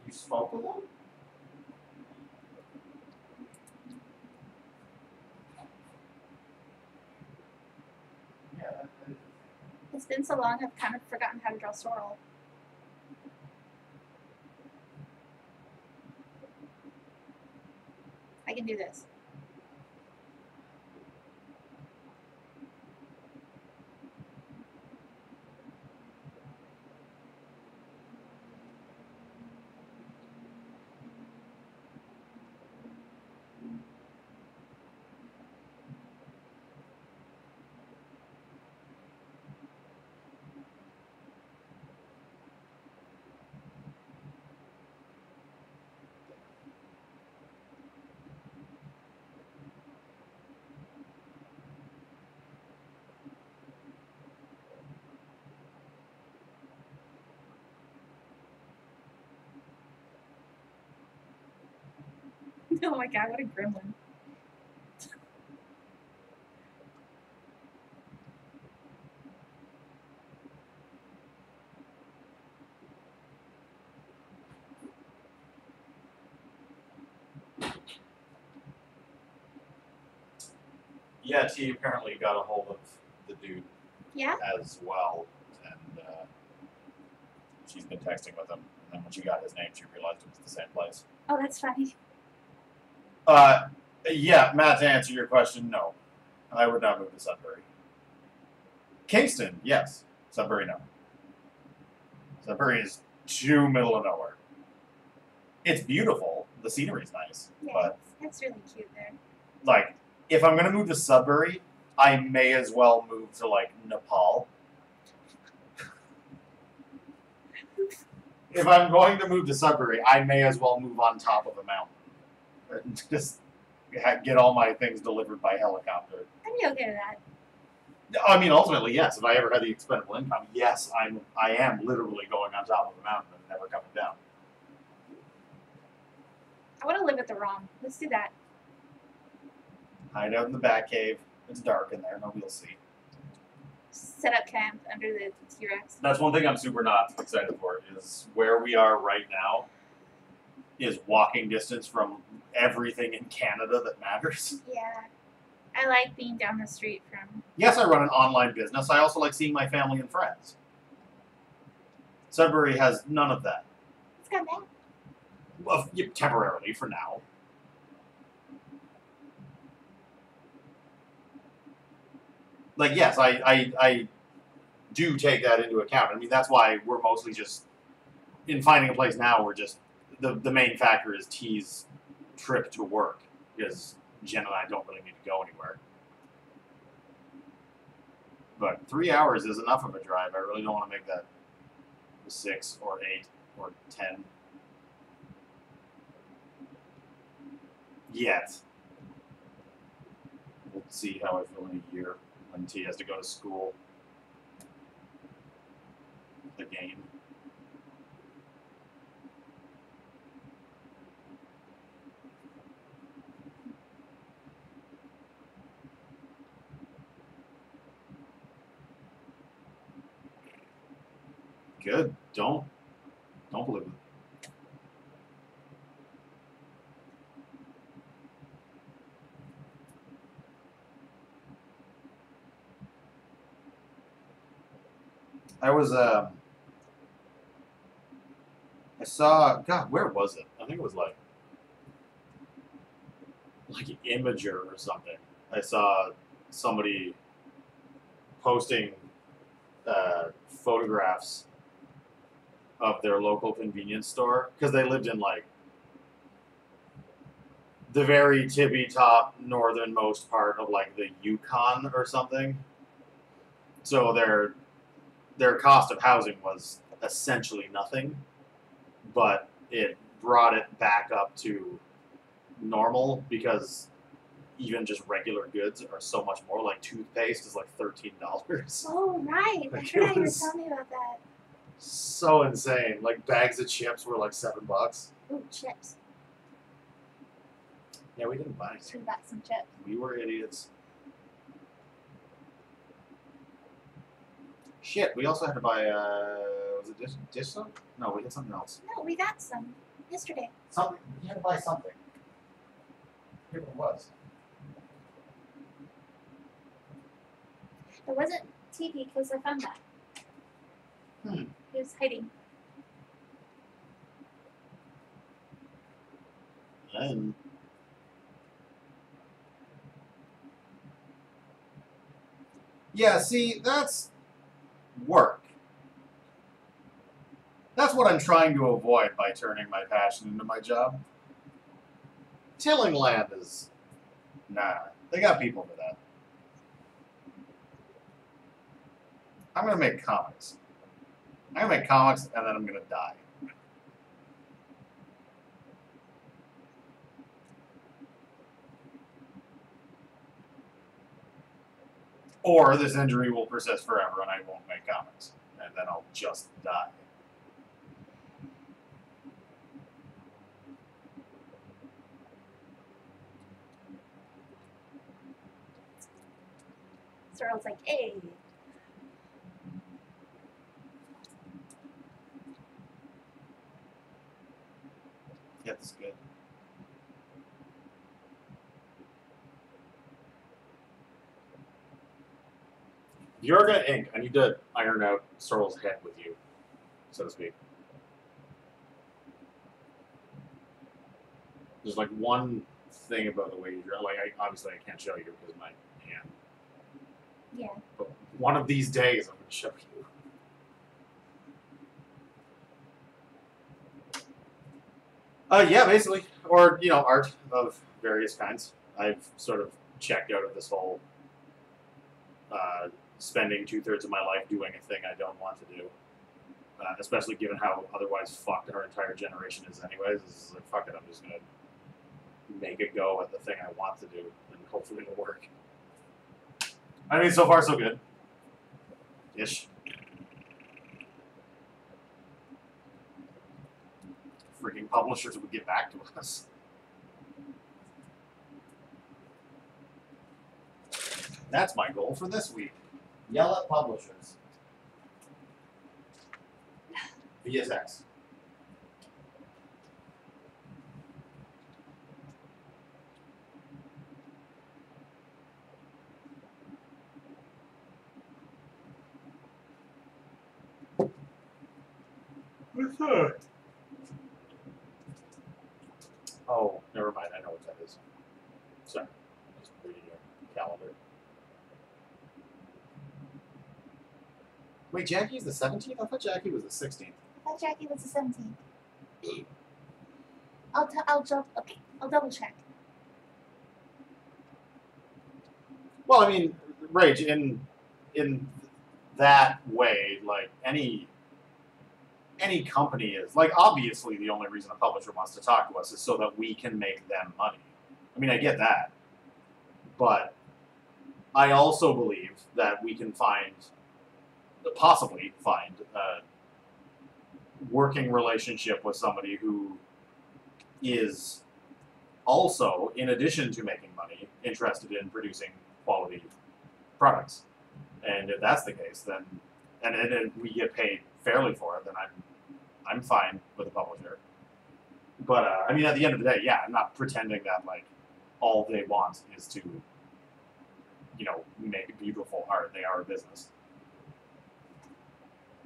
[SPEAKER 3] You spoke with them? Yeah.
[SPEAKER 1] It's been so long, I've kind of forgotten how to draw Sorrel. I can do this. Oh my god, what a gremlin.
[SPEAKER 3] Yeah, T apparently got a hold of the dude
[SPEAKER 1] Yeah?
[SPEAKER 3] as well, and she's been texting with him. And then when she got his name, she realized it was the same place.
[SPEAKER 1] Oh, that's funny.
[SPEAKER 3] Yeah, Matt, to answer your question, no. I would not move to Sudbury. Kingston, yes. Sudbury, no. Sudbury is too middle of nowhere. It's beautiful. The scenery's nice.
[SPEAKER 1] Yeah,
[SPEAKER 3] But,
[SPEAKER 1] it's really cute there.
[SPEAKER 3] like, if I'm going to move to Sudbury, I may as well move to, like, Nepal. If I'm going to move to Sudbury, I may as well move on top of a mountain. And just get all my things delivered by helicopter.
[SPEAKER 1] I'd be okay with that.
[SPEAKER 3] I mean, ultimately, yes. If I ever had the expendable income, yes, I am literally going on top of a mountain and never coming down.
[SPEAKER 1] I want to live at the ROM. Let's do that.
[SPEAKER 3] Hide out in the bat cave. It's dark in there. Nobody will see.
[SPEAKER 1] Set up camp under the T-Rex.
[SPEAKER 3] That's one thing I'm super not excited for. Is where we are right now. Is walking distance from everything in Canada that matters.
[SPEAKER 1] Yeah. I like being down the street from...
[SPEAKER 3] Yes, I run an online business. I also like seeing my family and friends. Sudbury has none of that.
[SPEAKER 1] It's got that.
[SPEAKER 3] Well, temporarily, for now. Like, yes, I do take that into account. I mean, that's why we're mostly just, in finding a place now, we're just, the main factor is T's trip to work, because Jen and I don't really need to go anywhere. But 3 hours is enough of a drive. I really don't want to make that 6 or 8 or 10 yet. We'll see how I feel in a year when T has to go to school again. Good. Don't believe it. I saw, God, where was it? I think it was like Imager or something. I saw somebody posting photographs of their local convenience store because they lived in like the very tippy top northernmost part of like the Yukon or something. So their cost of housing was essentially nothing, but it brought it back up to normal because even just regular goods are so much more. Like toothpaste is like $13.
[SPEAKER 1] Oh right, I
[SPEAKER 3] Like,
[SPEAKER 1] forgot
[SPEAKER 3] it
[SPEAKER 1] you were
[SPEAKER 3] was-
[SPEAKER 1] telling me about that.
[SPEAKER 3] So insane. Like bags of chips were like $7.
[SPEAKER 1] Ooh, chips.
[SPEAKER 3] Yeah, we didn't buy
[SPEAKER 1] Should have got some chips.
[SPEAKER 3] We were idiots. Shit, we also had to buy was it dish soap? No, we had something else.
[SPEAKER 1] No, we got some yesterday.
[SPEAKER 4] Something. You had to buy something. I forget what it was.
[SPEAKER 1] It wasn't TV because I found that.
[SPEAKER 4] Hmm.
[SPEAKER 1] He was hiding.
[SPEAKER 3] And yeah, see, that's work. That's what I'm trying to avoid by turning my passion into my job. Tilling land is nah. They got people for that. I'm gonna make comics. I'm gonna make comics and then I'm gonna die. Or this injury will persist forever and I won't make comics. And then I'll just die.
[SPEAKER 1] So I was like, hey.
[SPEAKER 3] Yeah, that's good. You're gonna ink. I need to iron out Sorrel's head with you, so to speak. There's like one thing about the way you draw. Like, obviously, I can't show you because of my hand.
[SPEAKER 1] Yeah.
[SPEAKER 3] But one of these days, I'm gonna show you. Yeah, basically, or art of various kinds. I've sort of checked out of this whole spending 2/3 of my life doing a thing I don't want to do. Especially given how otherwise fucked our entire generation is anyways. It's like, fuck it, I'm just gonna make a go at the thing I want to do, and hopefully it'll work. I mean, so far so good. Ish. Freaking publishers would get back to us. That's my goal for this week.
[SPEAKER 4] Yell at publishers.
[SPEAKER 3] VSX. What's that? Oh, never mind. I know what that is. Sorry. I'm just reading your calendar.
[SPEAKER 4] Wait, Jackie's the 17th? I thought Jackie was the 16th.
[SPEAKER 1] I thought Jackie was the 17th. I'll double check.
[SPEAKER 3] Well, I mean, Rage, in that way, like any company is, like, obviously the only reason a publisher wants to talk to us is so that we can make them money. I mean, I get that. But I also believe that we can possibly find a working relationship with somebody who is also, in addition to making money, interested in producing quality products. And if that's the case, then and we get paid fairly for it, then I'm fine with a publisher. But I mean, at the end of the day, yeah, I'm not pretending that like all they want is to, make beautiful art. They are a business.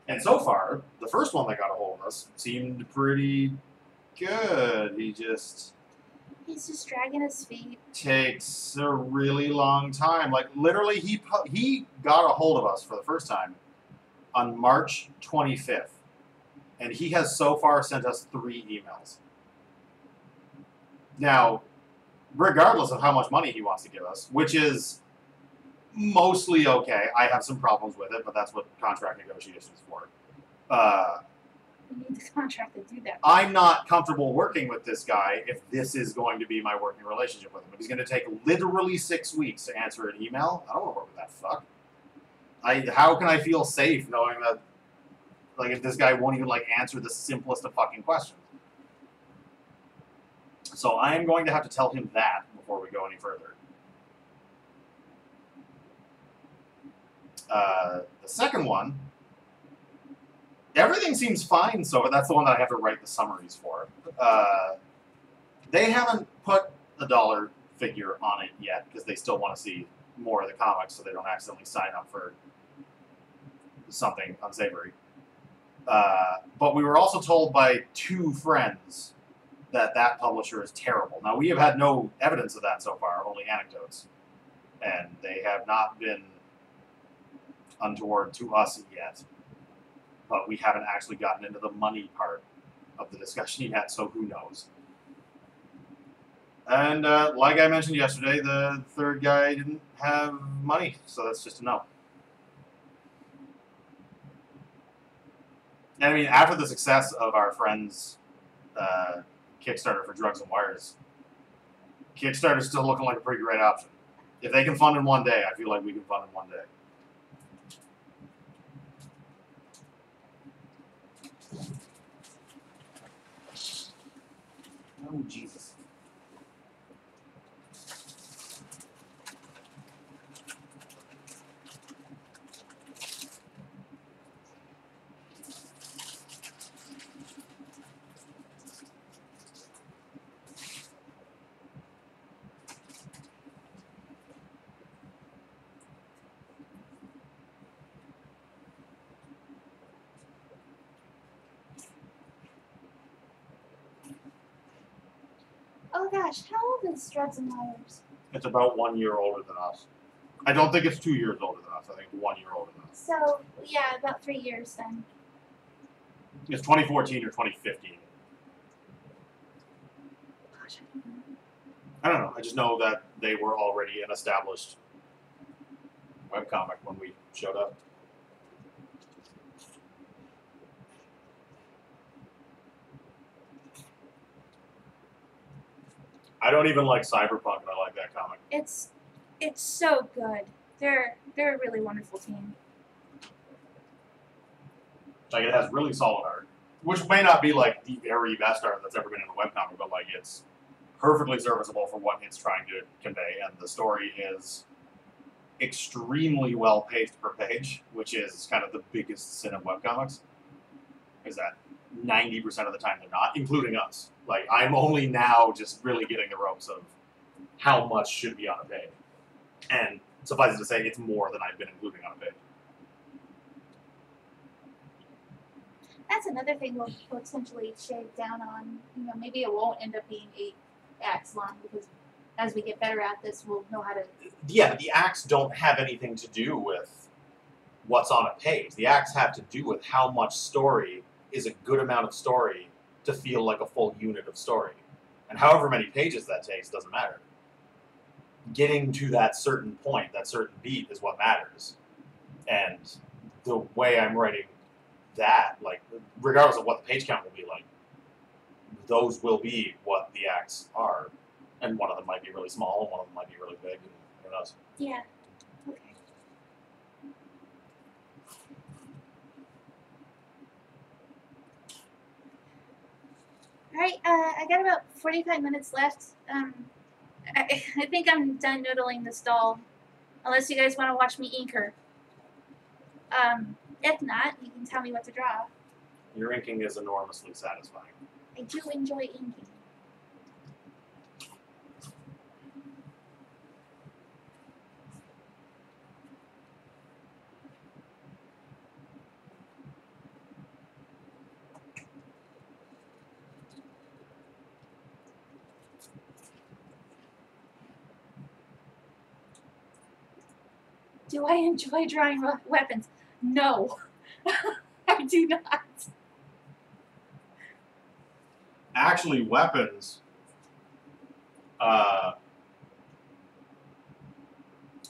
[SPEAKER 3] And so far, the first one that got a hold of us seemed pretty good.
[SPEAKER 1] He's just dragging his feet.
[SPEAKER 3] Takes a really long time. Like literally, he got a hold of us for the first time on March 25th,
[SPEAKER 5] And he has so far sent us 3 emails. Now, regardless of how much money he wants to give us, which is mostly okay, I have some problems with it, but that's what contract negotiations is for.
[SPEAKER 1] We need the contract to do that.
[SPEAKER 5] I'm not comfortable working with this guy if this is going to be my working relationship with him. If he's going to take literally 6 weeks to answer an email, I don't want to work with that fuck. How can I feel safe knowing that, like, if this guy won't even, like, answer the simplest of fucking questions? So I am going to have to tell him that before we go any further. The second one, everything seems fine, so that's the one that I have to write the summaries for. They haven't put a dollar figure on it yet because they still want to see more of the comics so they don't accidentally sign up for something unsavory. But we were also told by 2 friends that that publisher is terrible. Now, we have had no evidence of that so far, only anecdotes. And they have not been untoward to us yet. But we haven't actually gotten into the money part of the discussion yet, so who knows. And like I mentioned yesterday, the third guy didn't have money, so that's just a no. And I mean, after the success of our friend's Kickstarter for Drugs and Wires, Kickstarter's still looking like a pretty great option. If they can fund in one day, I feel like we can fund in one day. Oh, Jesus.
[SPEAKER 1] Oh gosh, how old is Drugs and Wires?
[SPEAKER 5] It's about 1 year older than us. I don't think it's 2 years older than us. I think 1 year older than us.
[SPEAKER 1] So, yeah, about 3 years then.
[SPEAKER 5] It's 2014 or 2015.
[SPEAKER 1] Gosh, I don't know.
[SPEAKER 5] I don't know. I just know that they were already an established webcomic when we showed up. I don't even like Cyberpunk, and I like that comic.
[SPEAKER 1] It's so good. They're a really wonderful team.
[SPEAKER 5] Like, it has really solid art, which may not be like the very best art that's ever been in a webcomic, but like it's perfectly serviceable for what it's trying to convey, and the story is extremely well paced per page, which is kind of the biggest sin of webcomics. Is that 90% of the time they're not, including us. Like, I'm only now just really getting the ropes of how much should be on a page. And suffice it to say, it's more than I've been including on a page.
[SPEAKER 1] That's another thing we'll potentially shave down on. You know, maybe it won't end up being 8 acts long because as we get better at this, we'll know how to.
[SPEAKER 5] Yeah, but the acts don't have anything to do with what's on a page. The acts have to do with how much story is a good amount of story to feel like a full unit of story. And however many pages that takes doesn't matter. Getting to that certain point, that certain beat is what matters. And the way I'm writing that, like, regardless of what the page count will be like, those will be what the acts are. And one of them might be really small, and one of them might be really big, and who knows.
[SPEAKER 1] Yeah. Okay. All right. I got about 45 minutes left. I think I'm done noodling this doll, unless you guys want to watch me ink her. If not, you can tell me what to draw.
[SPEAKER 5] Your inking is enormously satisfying.
[SPEAKER 1] I do enjoy inking. Do I enjoy drawing weapons? No, I do not.
[SPEAKER 5] actually weapons,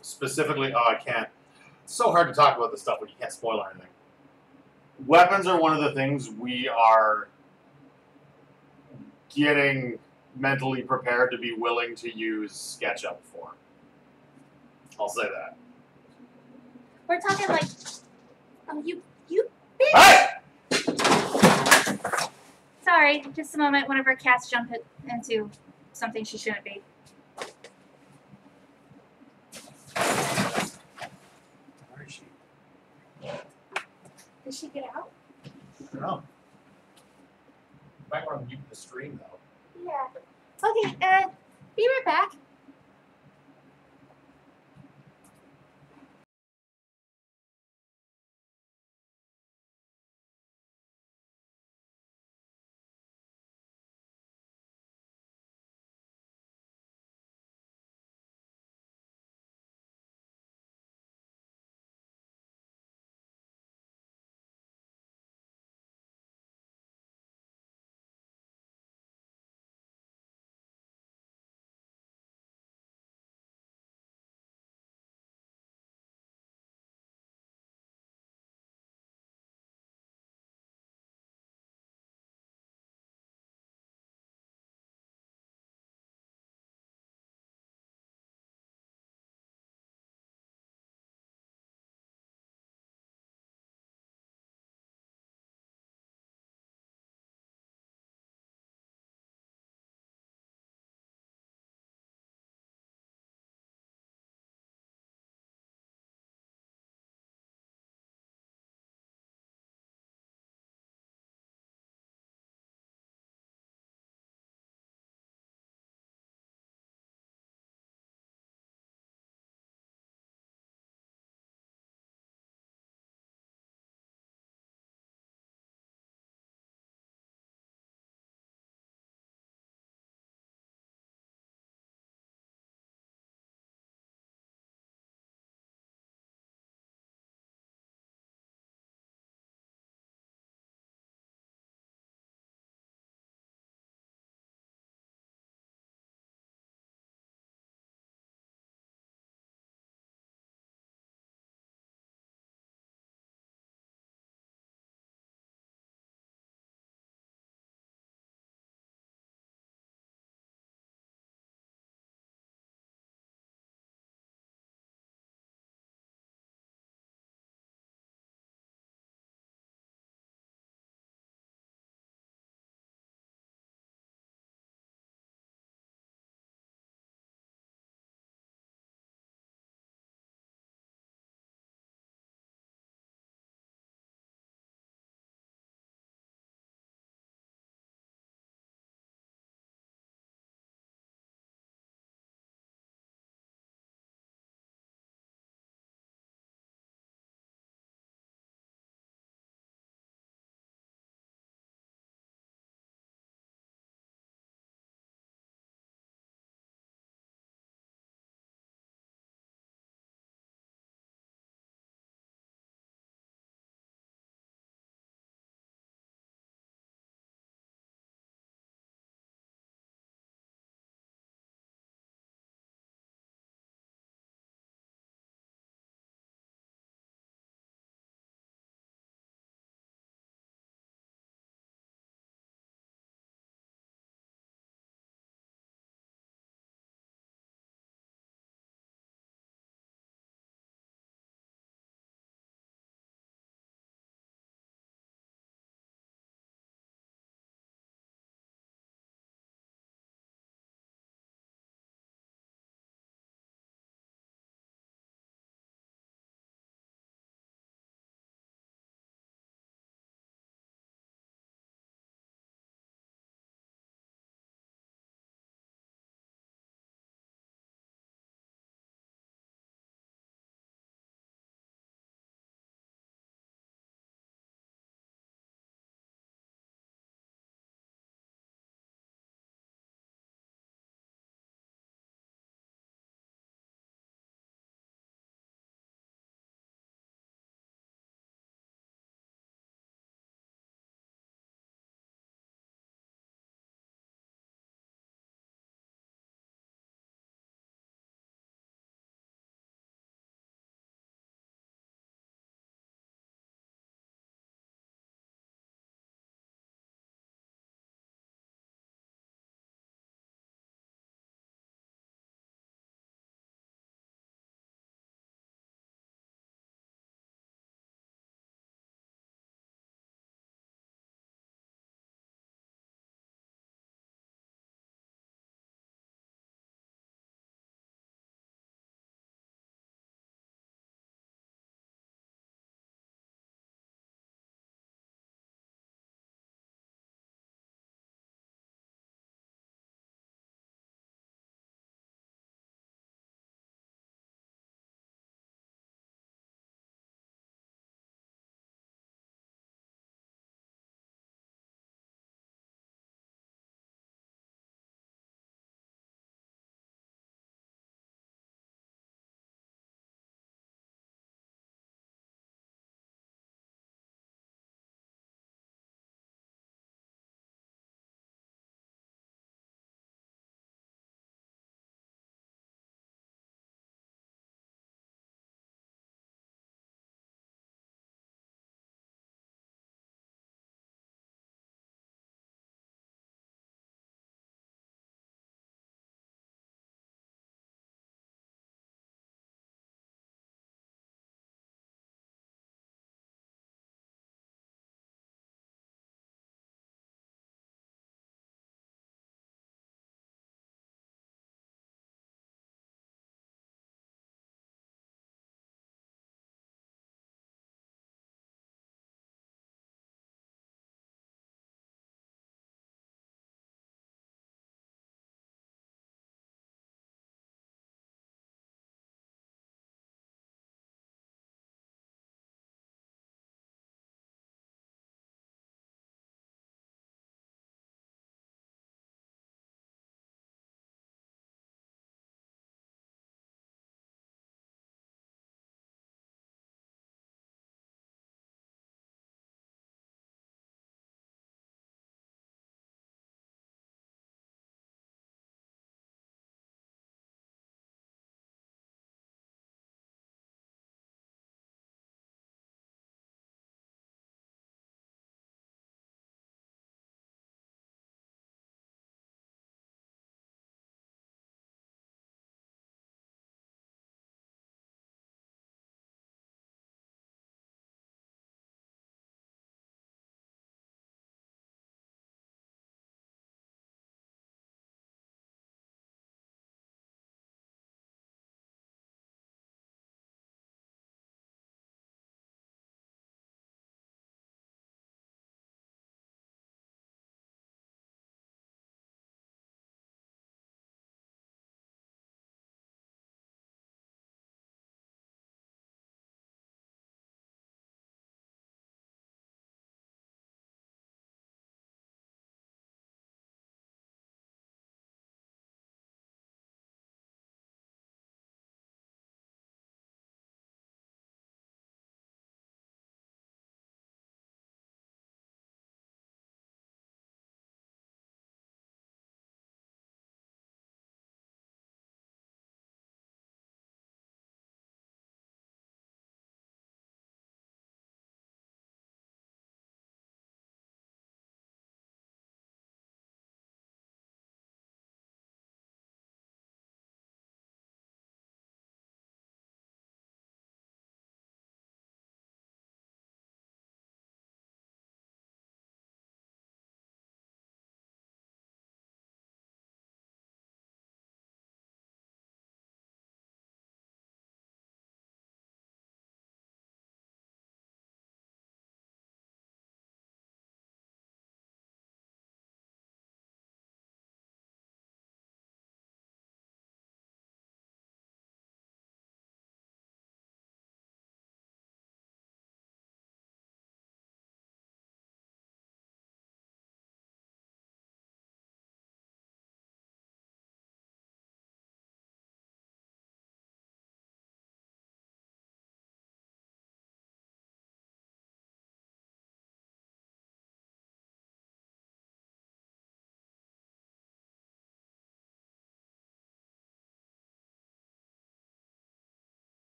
[SPEAKER 5] specifically, oh, I can't. It's so hard to talk about this stuff when you can't spoil anything. Weapons are one of the things we are getting mentally prepared to be willing to use SketchUp for. I'll say that.
[SPEAKER 1] We're talking like, oh, you bitch.
[SPEAKER 5] Hey!
[SPEAKER 1] Sorry, just a moment. One of our cats jumped into something she shouldn't be.
[SPEAKER 5] Where is she?
[SPEAKER 1] Did she get out?
[SPEAKER 5] I don't know. Might want to mute the stream though.
[SPEAKER 1] Yeah. Okay, be right back.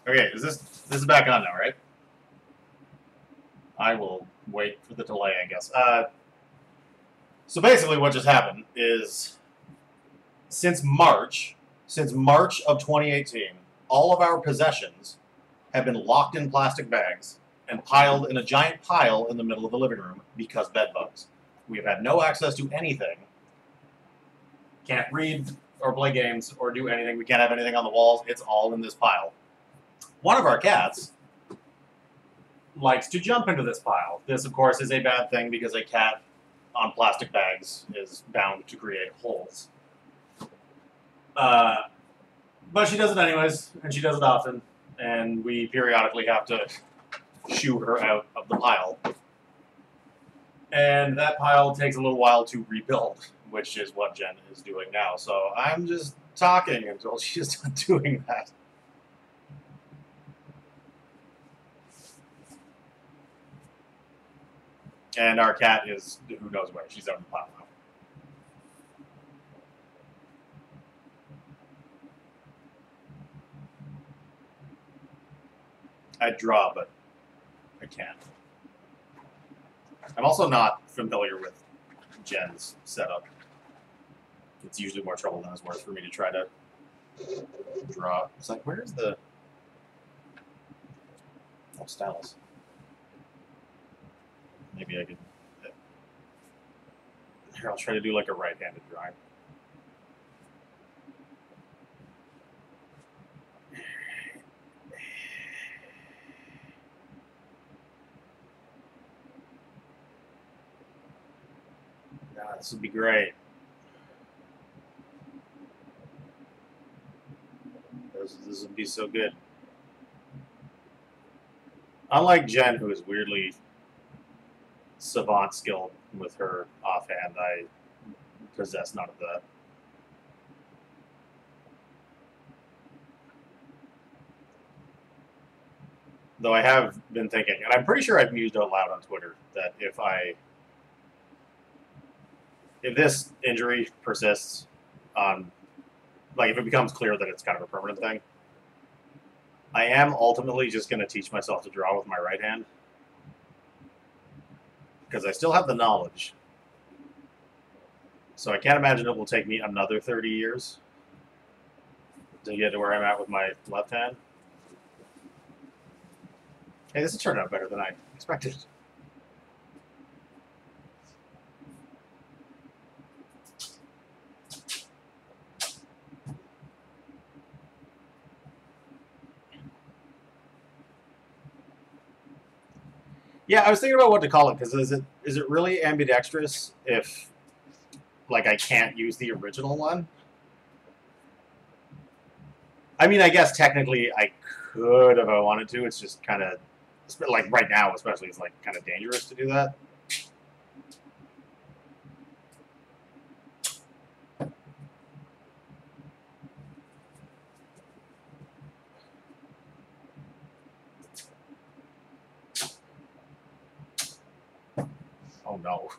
[SPEAKER 5] Okay, this is back on now, right? I will wait for the delay, I guess. So basically, what just happened is since March of 2018, all of our possessions have been locked in plastic bags and piled in a giant pile in the middle of the living room because bed bugs. We have had no access to anything. Can't read or play games or do anything. We can't have anything on the walls. It's all in this pile. One of our cats likes to jump into this pile. This, of course, is a bad thing because a cat on plastic bags is bound to create holes. But she does it anyways, and she does it often, and we periodically have to shoo her out of the pile. And that pile takes a little while to rebuild, which is what Jen is doing now. So I'm just talking until she's done doing that. And our cat is, who knows where, she's out in the pile now. I'd draw, but I can't. I'm also not familiar with Jen's setup. It's usually more trouble than it's worth for me to try to draw. It's like, where's the... Oh, stylus. Maybe I could... Here, I'll try to do like a right-handed drawing. This would be great. This would be so good. Unlike Jen, who is weirdly savant skilled with her offhand, I possess none of that. Though I have been thinking, and I'm pretty sure I've mused out loud on Twitter, that if this injury persists on, like if it becomes clear that it's kind of a permanent thing, I am ultimately just going to teach myself to draw with my right hand. Because I still have the knowledge. So I can't imagine it will take me another 30 years to get to where I'm at with my left hand. Hey, this has turned out better than I expected. Yeah, I was thinking about what to call it, because is it really ambidextrous if, like, I can't use the original one? I mean, I guess technically I could if I wanted to. It's just kind of, like, right now especially, it's, like, kind of dangerous to do that. Oh, no.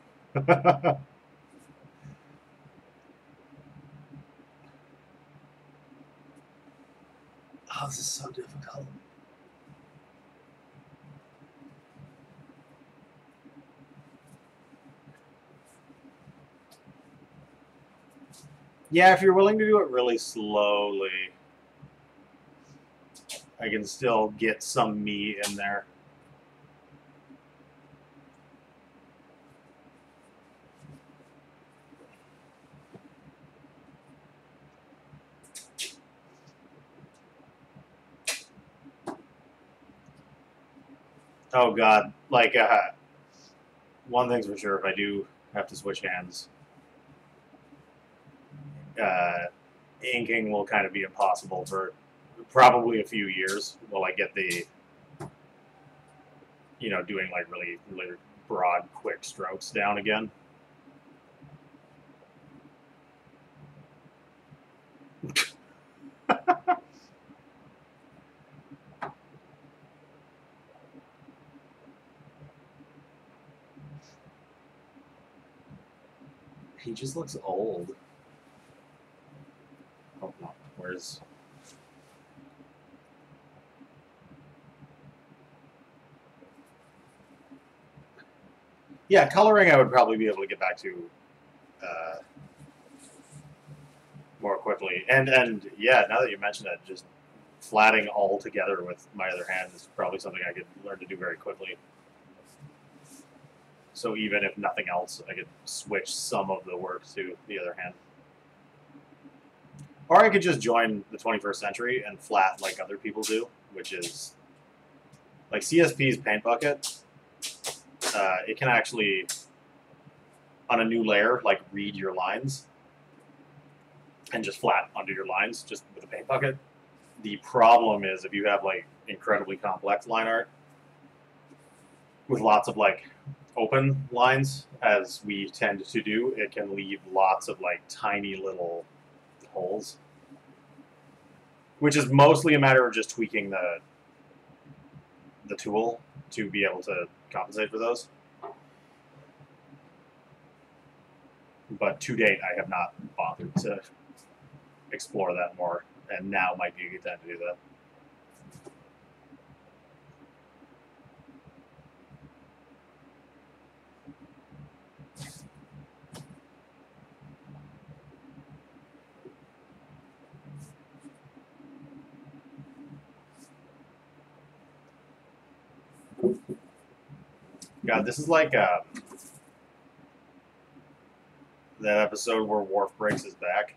[SPEAKER 5] Oh, this is so difficult. Yeah, if you're willing to do it really slowly, I can still get some me in there. Oh god, like, one thing's for sure, if I do have to switch hands, inking will kind of be impossible for probably a few years while I get the, you know, doing like really, really broad, quick strokes down again. He just looks old. Oh no, where's... Yeah, coloring I would probably be able to get back to more quickly. And yeah, now that you mention it, just flatting all together with my other hand is probably something I could learn to do very quickly. So even if nothing else, I could switch some of the work to the other hand. Or I could just join the 21st century and flat like other people do, which is like CSP's paint bucket. It can actually, on a new layer, like read your lines and just flat under your lines just with a paint bucket. The problem is if you have like incredibly complex line art with lots of like open lines, as we tend to do, it can leave lots of like tiny little holes, which is mostly a matter of just tweaking the tool to be able to compensate for those. But to date, I have not bothered to explore that more, and now might be a good time to do that. God, this is like that episode where Worf breaks his back.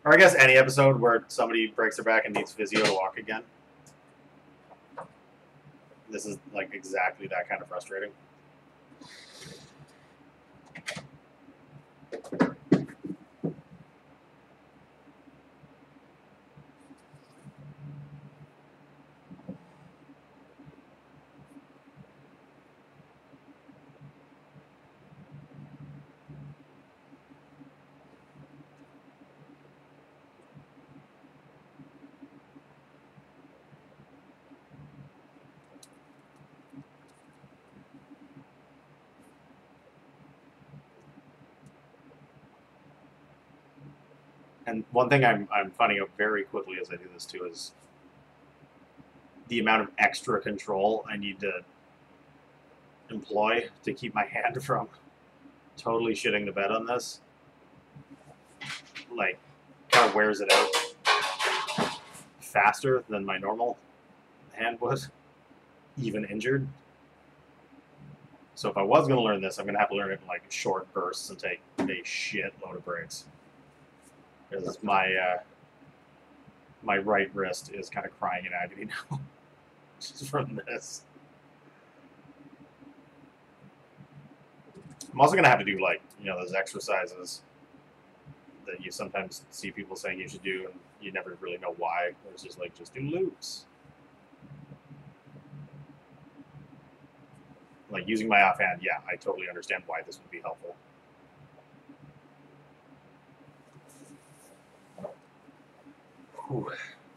[SPEAKER 5] Or I guess any episode where somebody breaks their back and needs physio to walk again. This is like exactly that kind of frustrating. And one thing I'm finding out very quickly as I do this too is the amount of extra control I need to employ to keep my hand from totally shitting the bed on this. Like, kind of wears it out faster than my normal hand would, even injured. So if I was going to learn this, I'm going to have to learn it in like short bursts and take a shitload of breaks. Because my right wrist is kind of crying in agony now just from this. I'm also going to have to do like, you know, those exercises that you sometimes see people saying you should do and you never really know why. It's just like, just do loops. Like using my offhand, yeah, I totally understand why this would be helpful. Whew.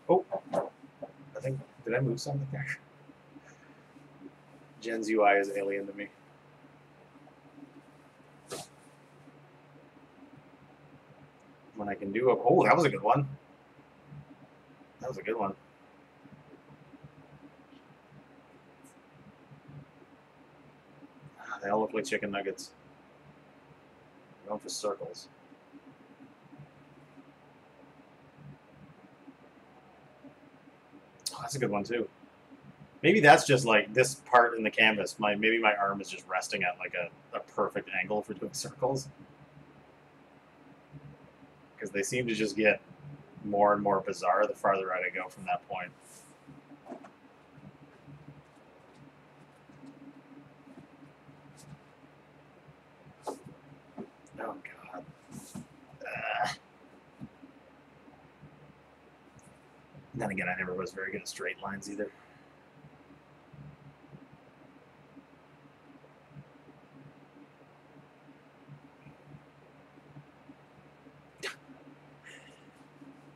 [SPEAKER 5] Oh, I think, did I move something there? Gen's UI is alien to me. When I can do a, oh, that was a good one. That was a good one. They all look like chicken nuggets. I'm going for circles. Oh, that's a good one too. Maybe that's just like this part in the canvas. Maybe my arm is just resting at like a perfect angle for doing circles. Because they seem to just get more and more bizarre the farther out I go from that point. Oh, God. Then again, I never was very good at straight lines either.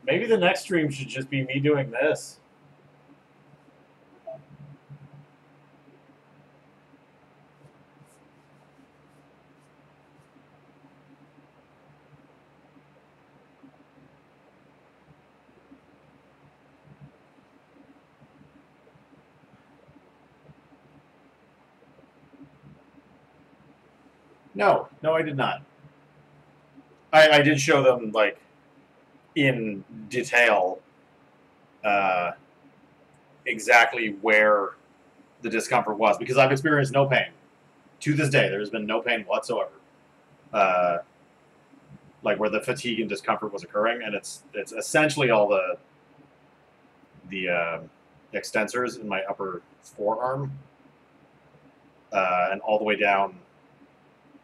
[SPEAKER 2] Maybe the next stream should just be me doing this.
[SPEAKER 5] No, I did not. I did show them like in detail exactly where the discomfort was because I've experienced no pain. To this day, there has been no pain whatsoever. Like where the fatigue and discomfort was occurring, and it's essentially all the extensors in my upper forearm, and all the way down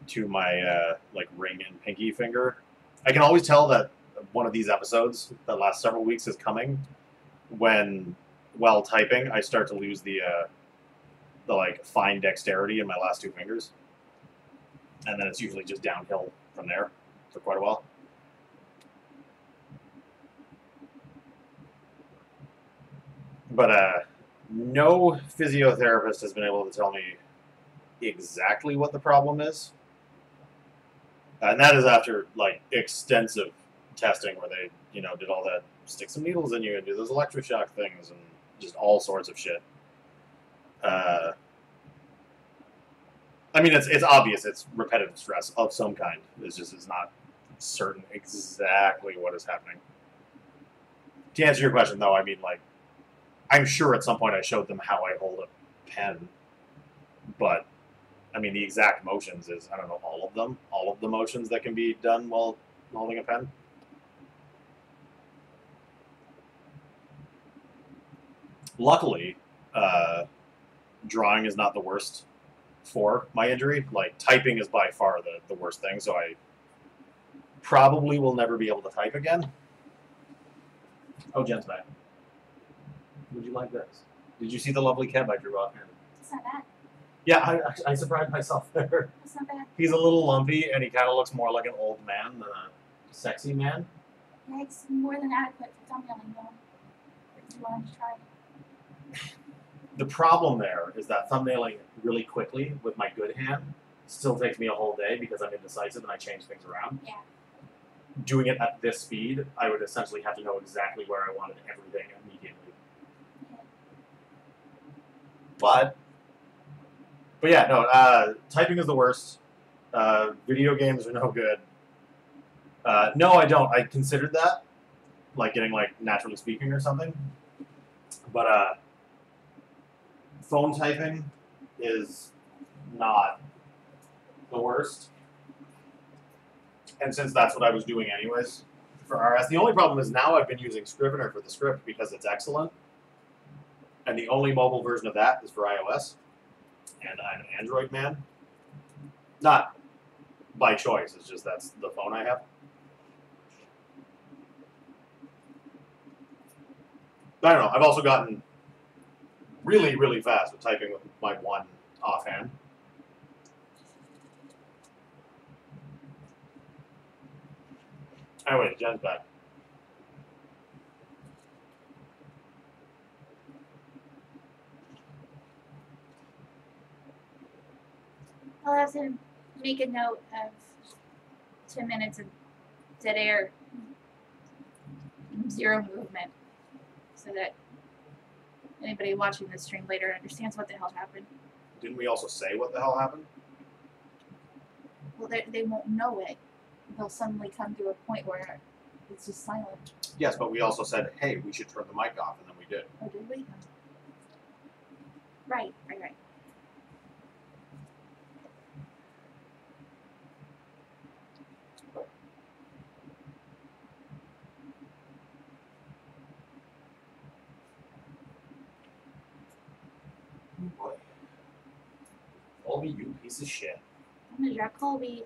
[SPEAKER 5] to my like ring and pinky finger. I can always tell that one of these episodes that last several weeks is coming when, while typing, I start to lose the like fine dexterity in my last two fingers, and then it's usually just downhill from there for quite a while. But no physiotherapist has been able to tell me exactly what the problem is. And that is after like extensive testing where they, did all that, stick some needles in you and do those electroshock things and just all sorts of shit. I mean, it's obvious. It's repetitive stress of some kind. It's not certain exactly what is happening. To answer your question, though, I mean, like, I'm sure at some point I showed them how I hold a pen, but I mean, the exact motions is, I don't know, all of the motions that can be done while holding a pen. Luckily, drawing is not the worst for my injury. Like, typing is by far the worst thing, so I probably will never be able to type again. Oh, Jen's back. Would you like this? Did you see the lovely Kev I drew offhand?
[SPEAKER 1] It's not bad.
[SPEAKER 5] Yeah, I surprised myself there.
[SPEAKER 1] It's not bad.
[SPEAKER 5] He's a little lumpy, and he kind of looks more like an old man than a sexy man.
[SPEAKER 1] Yeah, it's more than adequate for thumbnailing though. If you wanted to try.
[SPEAKER 5] The problem there is that thumbnailing really quickly with my good hand still takes me a whole day because I'm indecisive and I change things around.
[SPEAKER 1] Yeah.
[SPEAKER 5] Doing it at this speed, I would essentially have to know exactly where I wanted everything immediately.
[SPEAKER 1] Yeah.
[SPEAKER 5] But yeah, no, typing is the worst. Video games are no good. No, I don't. I considered that, like getting like Naturally Speaking or something. But phone typing is not the worst. And since that's what I was doing anyways for RS, the only problem is now I've been using Scrivener for the script because it's excellent. And the only mobile version of that is for iOS. And I'm an Android man. Not by choice, it's just that's the phone I have. But I don't know, I've also gotten really, really fast with typing with my one offhand. Anyway, Jen's back.
[SPEAKER 1] I'll have to make a note of 10 minutes of dead air, zero movement, so that anybody watching this stream later understands what the hell happened.
[SPEAKER 5] Didn't we also say what the hell happened?
[SPEAKER 1] Well, they won't know it. They'll suddenly come to a point where it's just silent.
[SPEAKER 5] Yes, but we also said, hey, we should turn the mic off, and then we did.
[SPEAKER 1] Oh, did we? Right.
[SPEAKER 5] Oh boy. Colby, you piece of shit.
[SPEAKER 1] I'm gonna draw Colby.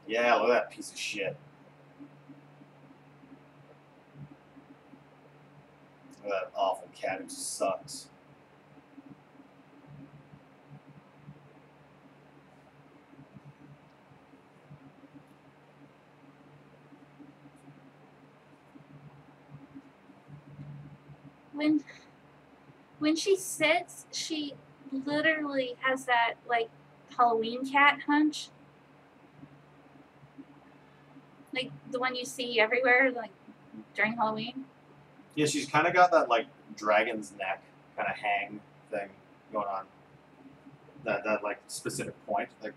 [SPEAKER 5] Yeah, look at that piece of shit. Look at that awful cat who sucks.
[SPEAKER 1] When she sits, she literally has that like Halloween cat hunch. Like the one you see everywhere, like during Halloween.
[SPEAKER 5] Yeah, she's kind of got that like dragon's neck kind of hang thing going on. That like specific point like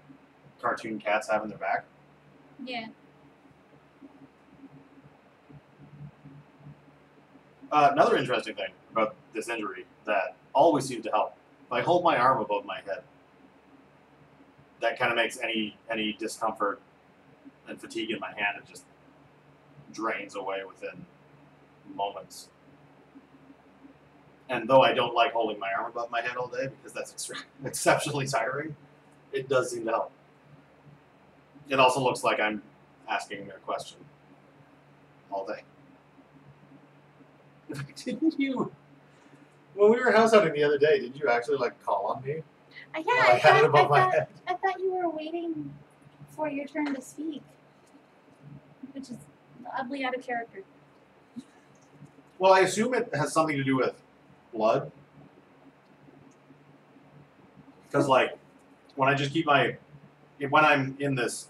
[SPEAKER 5] cartoon cats have in their back.
[SPEAKER 1] Yeah.
[SPEAKER 5] Another interesting thing about this injury that always seems to help. If I hold my arm above my head, that kind of makes any discomfort and fatigue in my hand. It just drains away within moments. And though I don't like holding my arm above my head all day because that's exceptionally tiring, it does seem to help. It also looks like I'm asking a question all day. Didn't you? When we were house hunting the other day, didn't you actually like call on me?
[SPEAKER 1] Yeah,
[SPEAKER 5] While I had it above my head.
[SPEAKER 1] I thought you were waiting for your turn to speak, which is oddly out of character.
[SPEAKER 5] Well, I assume it has something to do with blood. Because, like, when I just keep when I'm in this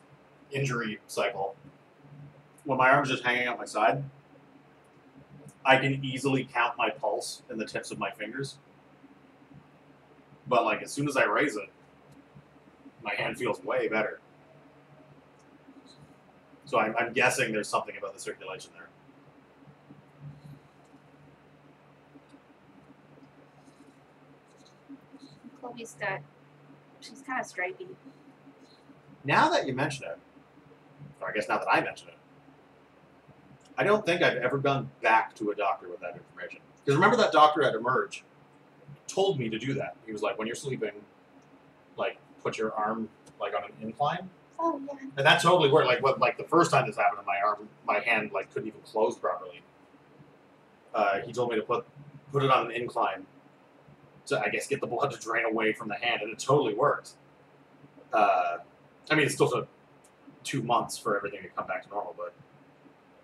[SPEAKER 5] injury cycle, when my arm's just hanging out my side, I can easily count my pulse in the tips of my fingers. But, like, as soon as I raise it, my hand feels way better. So I'm guessing there's something about the circulation there.
[SPEAKER 1] Chloe's she's kind of stripey.
[SPEAKER 5] Now that you mention it, or I guess now that I mention it, I don't think I've ever gone back to a doctor with that information. Because remember that doctor at Emerge told me to do that. He was like, when you're sleeping, like, put your arm, like, on an incline.
[SPEAKER 1] Oh yeah.
[SPEAKER 5] And that totally worked. Like the first time this happened, my hand, like, couldn't even close properly. He told me to put it on an incline to, I guess, get the blood to drain away from the hand, and it totally worked. I mean, it still took 2 months for everything to come back to normal, but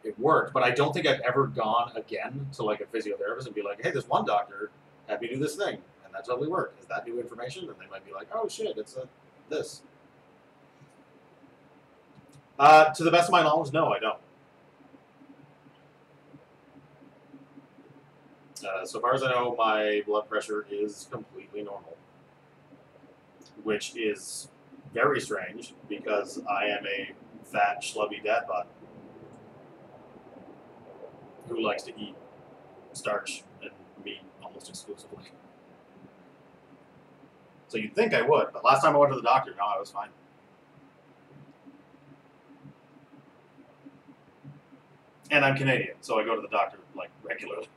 [SPEAKER 5] it worked. But I don't think I've ever gone again to, like, a physiotherapist and be like, hey, this one doctor had me do this thing, and that totally worked. Is that new information? And they might be like, oh, shit, it's this. To the best of my knowledge, no, I don't. So far as I know, my blood pressure is completely normal, which is very strange because I am a fat, schlubby dad bod who likes to eat starch and meat almost exclusively. So you'd think I would, but last time I went to the doctor, no, I was fine. And I'm Canadian, so I go to the doctor, like, regularly.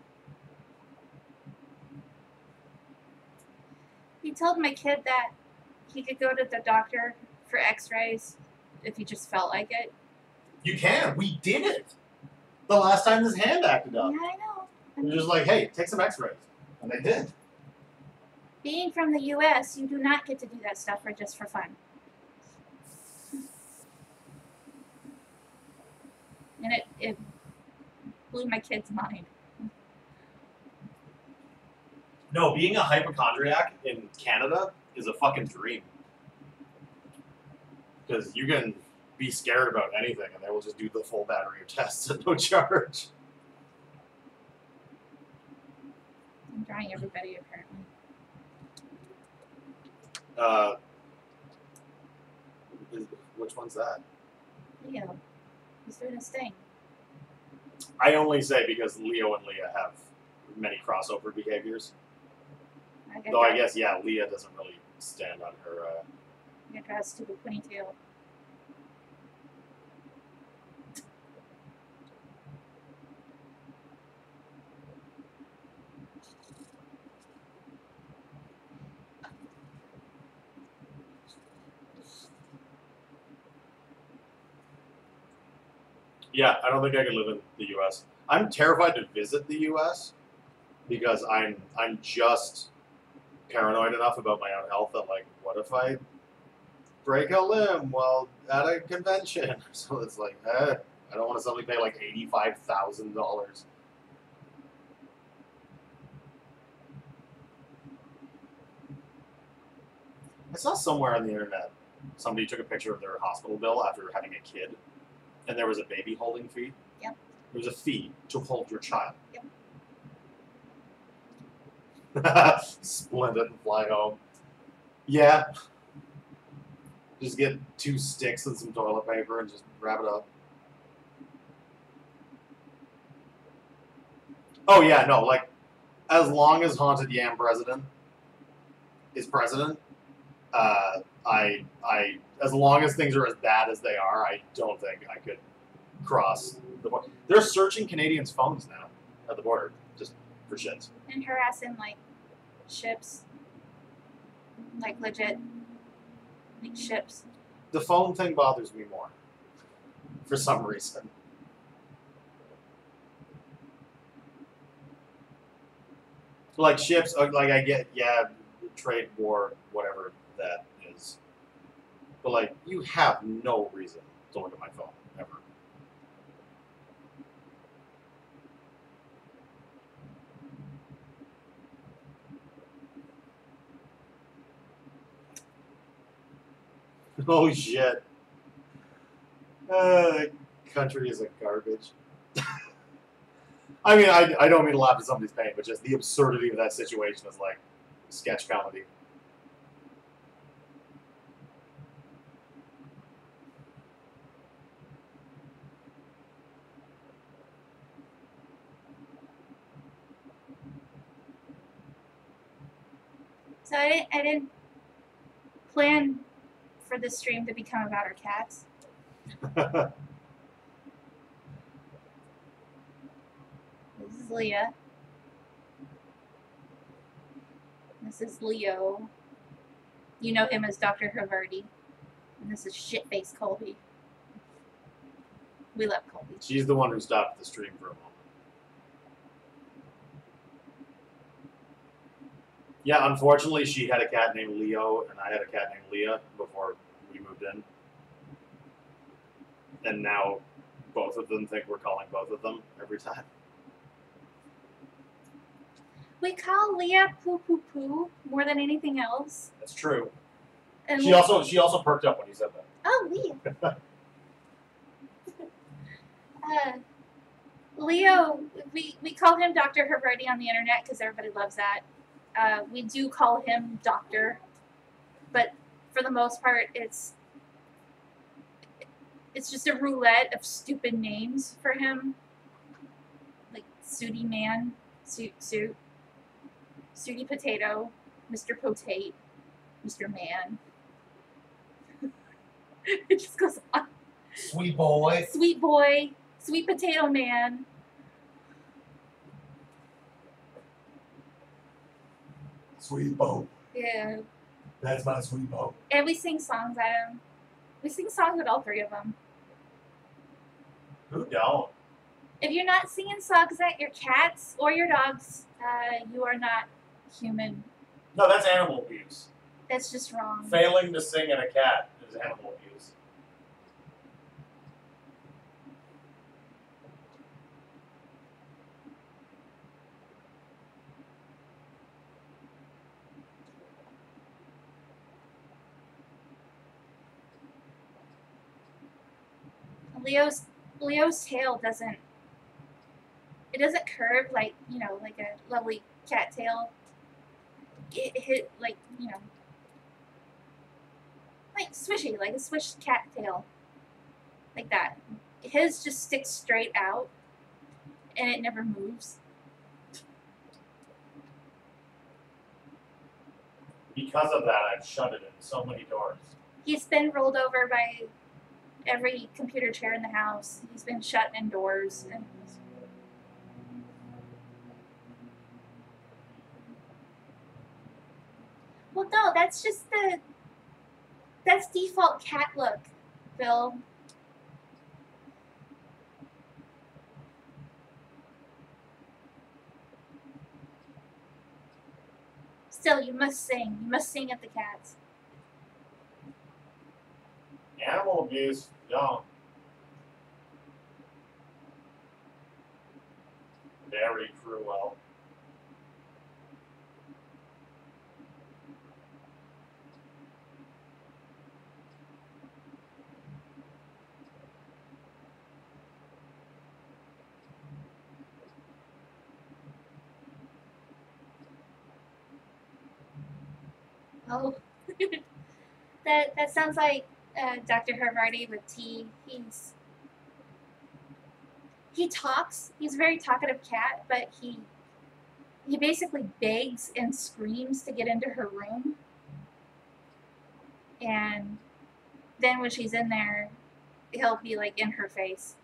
[SPEAKER 1] He told my kid that he could go to the doctor for x-rays if he just felt like it.
[SPEAKER 5] You can. We did it. The last time this hand acted
[SPEAKER 1] Yeah,
[SPEAKER 5] up.
[SPEAKER 1] I know.
[SPEAKER 5] We were just like, hey, take some x-rays. And they did.
[SPEAKER 1] Being from the U.S., you do not get to do that stuff just for fun. And it blew my kid's mind.
[SPEAKER 5] No, being a hypochondriac in Canada is a fucking dream. Because you can be scared about anything and they will just do the full battery of tests at no charge.
[SPEAKER 1] I'm drawing everybody, apparently.
[SPEAKER 5] Which one's that?
[SPEAKER 1] Leo. He's doing his thing.
[SPEAKER 5] I only say because Leo and Leah have many crossover behaviors. Though I guess, yeah, Leah doesn't really stand on her...
[SPEAKER 1] I'm gonna draw a stupid ponytail.
[SPEAKER 5] Yeah, I don't think I could live in the U.S. I'm terrified to visit the U.S. because I'm just paranoid enough about my own health that, like, what if I break a limb while at a convention? So it's like, I don't want to suddenly pay like $85,000. I saw somewhere on the internet somebody took a picture of their hospital bill after having a kid, And there was a baby holding fee?
[SPEAKER 1] Yep.
[SPEAKER 5] There was a fee to hold your child.
[SPEAKER 1] Yep.
[SPEAKER 5] Splendid and fly home. Yeah. Just get 2 sticks and some toilet paper and just wrap it up. Oh yeah, no, like as long as Haunted Yam president is president, I as long as things are as bad as they are, I don't think I could cross the border. They're searching Canadians' phones now at the border, just for shits.
[SPEAKER 1] And harassing like ships. Like legit like ships.
[SPEAKER 5] The phone thing bothers me more, for some reason. Like ships, like I get, yeah, trade war, whatever that is. But like, you have no reason to look at my phone, ever. Oh shit. The country is a garbage. I mean, I don't mean to laugh at somebody's pain, but just the absurdity of that situation is like sketch comedy.
[SPEAKER 1] So I didn't plan for this stream to become about our cats. This is Leah. This is Leo. You know him as Dr. Haverty. And this is Shitface Colby. We love Colby.
[SPEAKER 5] She's the one who stopped the stream for a moment. Yeah, unfortunately, she had a cat named Leo, and I had a cat named Leah before we moved in. And now both of them think we're calling both of them every time.
[SPEAKER 1] We call Leah Poo Poo Poo more than anything else.
[SPEAKER 2] That's true.
[SPEAKER 1] And
[SPEAKER 2] She also perked up when you said that.
[SPEAKER 1] Oh, Leah. Leo, we call him Dr. Haverty on the internet because everybody loves that. We do call him Doctor, but for the most part, it's just a roulette of stupid names for him, like Sooty Man, Suit, Sooty Potato, Mr. Potate, Mr. Man. It just goes on.
[SPEAKER 4] Sweet boy.
[SPEAKER 1] Sweet Boy, Sweet Potato Man.
[SPEAKER 4] Sweet boat.
[SPEAKER 1] Yeah.
[SPEAKER 4] That's my sweet boat.
[SPEAKER 1] And we sing songs at him. We sing songs at all 3 of them.
[SPEAKER 2] Who don't?
[SPEAKER 1] If you're not singing songs at your cats or your dogs, you are not human.
[SPEAKER 2] No, that's animal abuse.
[SPEAKER 1] That's just wrong.
[SPEAKER 2] Failing to sing at a cat is animal abuse.
[SPEAKER 1] Leo's tail doesn't curve like, you know, like a lovely cat tail. It hit like, you know, like swishy, like a swished cat tail. Like that. His just sticks straight out and it never moves.
[SPEAKER 2] Because of that, I've shut it in so many doors.
[SPEAKER 1] He's been rolled over by every computer chair in the house. He's been shut indoors. And well, no, that's default cat look, Bill. Still, you must sing. You must sing at the cats.
[SPEAKER 2] Animal abuse, don't. Very cruel.
[SPEAKER 1] Oh, that sounds like Dr. Hervarty with T. He talks. He's a very talkative cat, but he basically begs and screams to get into her room. And then when she's in there, he'll be like in her face.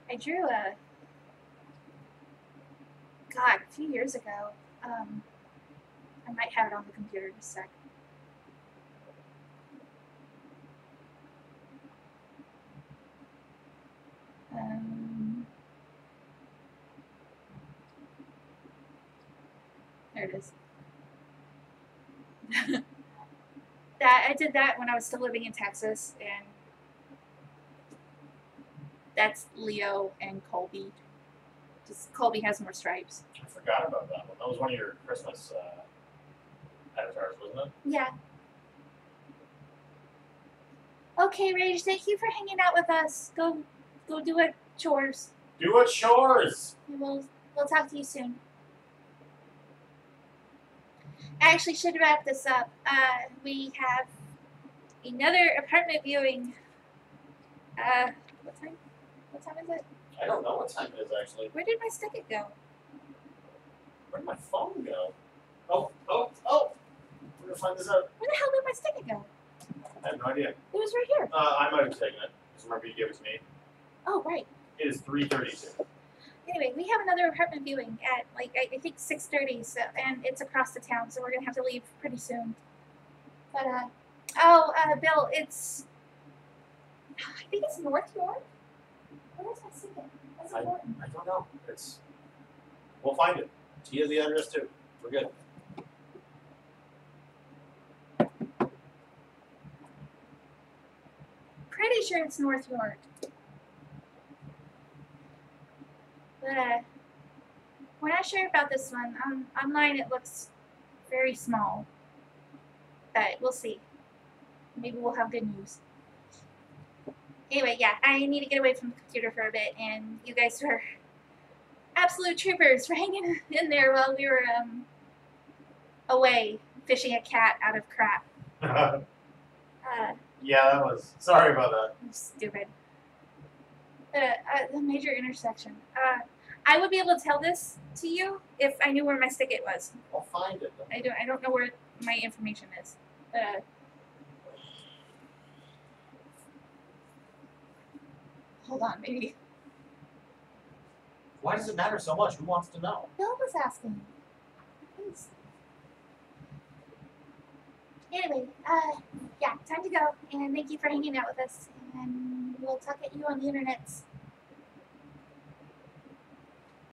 [SPEAKER 1] I drew a few years ago. I might have it on the computer in a sec. There it is. I did that when I was still living in Texas, and that's Leo and Colby. Just Colby has more stripes.
[SPEAKER 2] I forgot about that one. That was one of your Christmas avatars, wasn't it?
[SPEAKER 1] Yeah. Okay, Rage, thank you for hanging out with us. Go do it chores.
[SPEAKER 2] Do what chores.
[SPEAKER 1] We'll talk to you soon. I actually should wrap this up. We have another apartment viewing. What time? What time is it?
[SPEAKER 2] I don't know what time it is actually.
[SPEAKER 1] Where did my stick go?
[SPEAKER 2] Where'd my phone go? Oh! We're gonna find this out.
[SPEAKER 1] Where the hell did my stick go?
[SPEAKER 2] I have no idea.
[SPEAKER 1] It was right here.
[SPEAKER 2] I might have taken it. Just remember you gave it to me.
[SPEAKER 1] Oh, right.
[SPEAKER 2] It is 3:32.
[SPEAKER 1] Anyway, we have another apartment viewing at like I think 6:30. So, and it's across the town, so we're gonna have to leave pretty soon. But Bill, it's I think it's North York. Where is my stick? That's important.
[SPEAKER 2] I don't know. We'll find it. She has the address too. We're good.
[SPEAKER 1] Pretty sure it's North York. But we're not sure about this one. Online it looks very small. But we'll see. Maybe we'll have good news. Anyway, yeah, I need to get away from the computer for a bit, and you guys were absolute troopers for hanging in there while we were away fishing a cat out of crap.
[SPEAKER 2] Yeah, that was. Sorry about that.
[SPEAKER 1] Stupid. The major intersection. I would be able to tell this to you if I knew where my stick it was.
[SPEAKER 2] I'll find it.
[SPEAKER 1] I don't know where my information is. Hold on, maybe.
[SPEAKER 5] Why does it matter so much? Who wants to know?
[SPEAKER 1] Bill was asking. Please. Anyway, yeah, time to go. And thank you for hanging out with us. And we'll talk at you on the internets.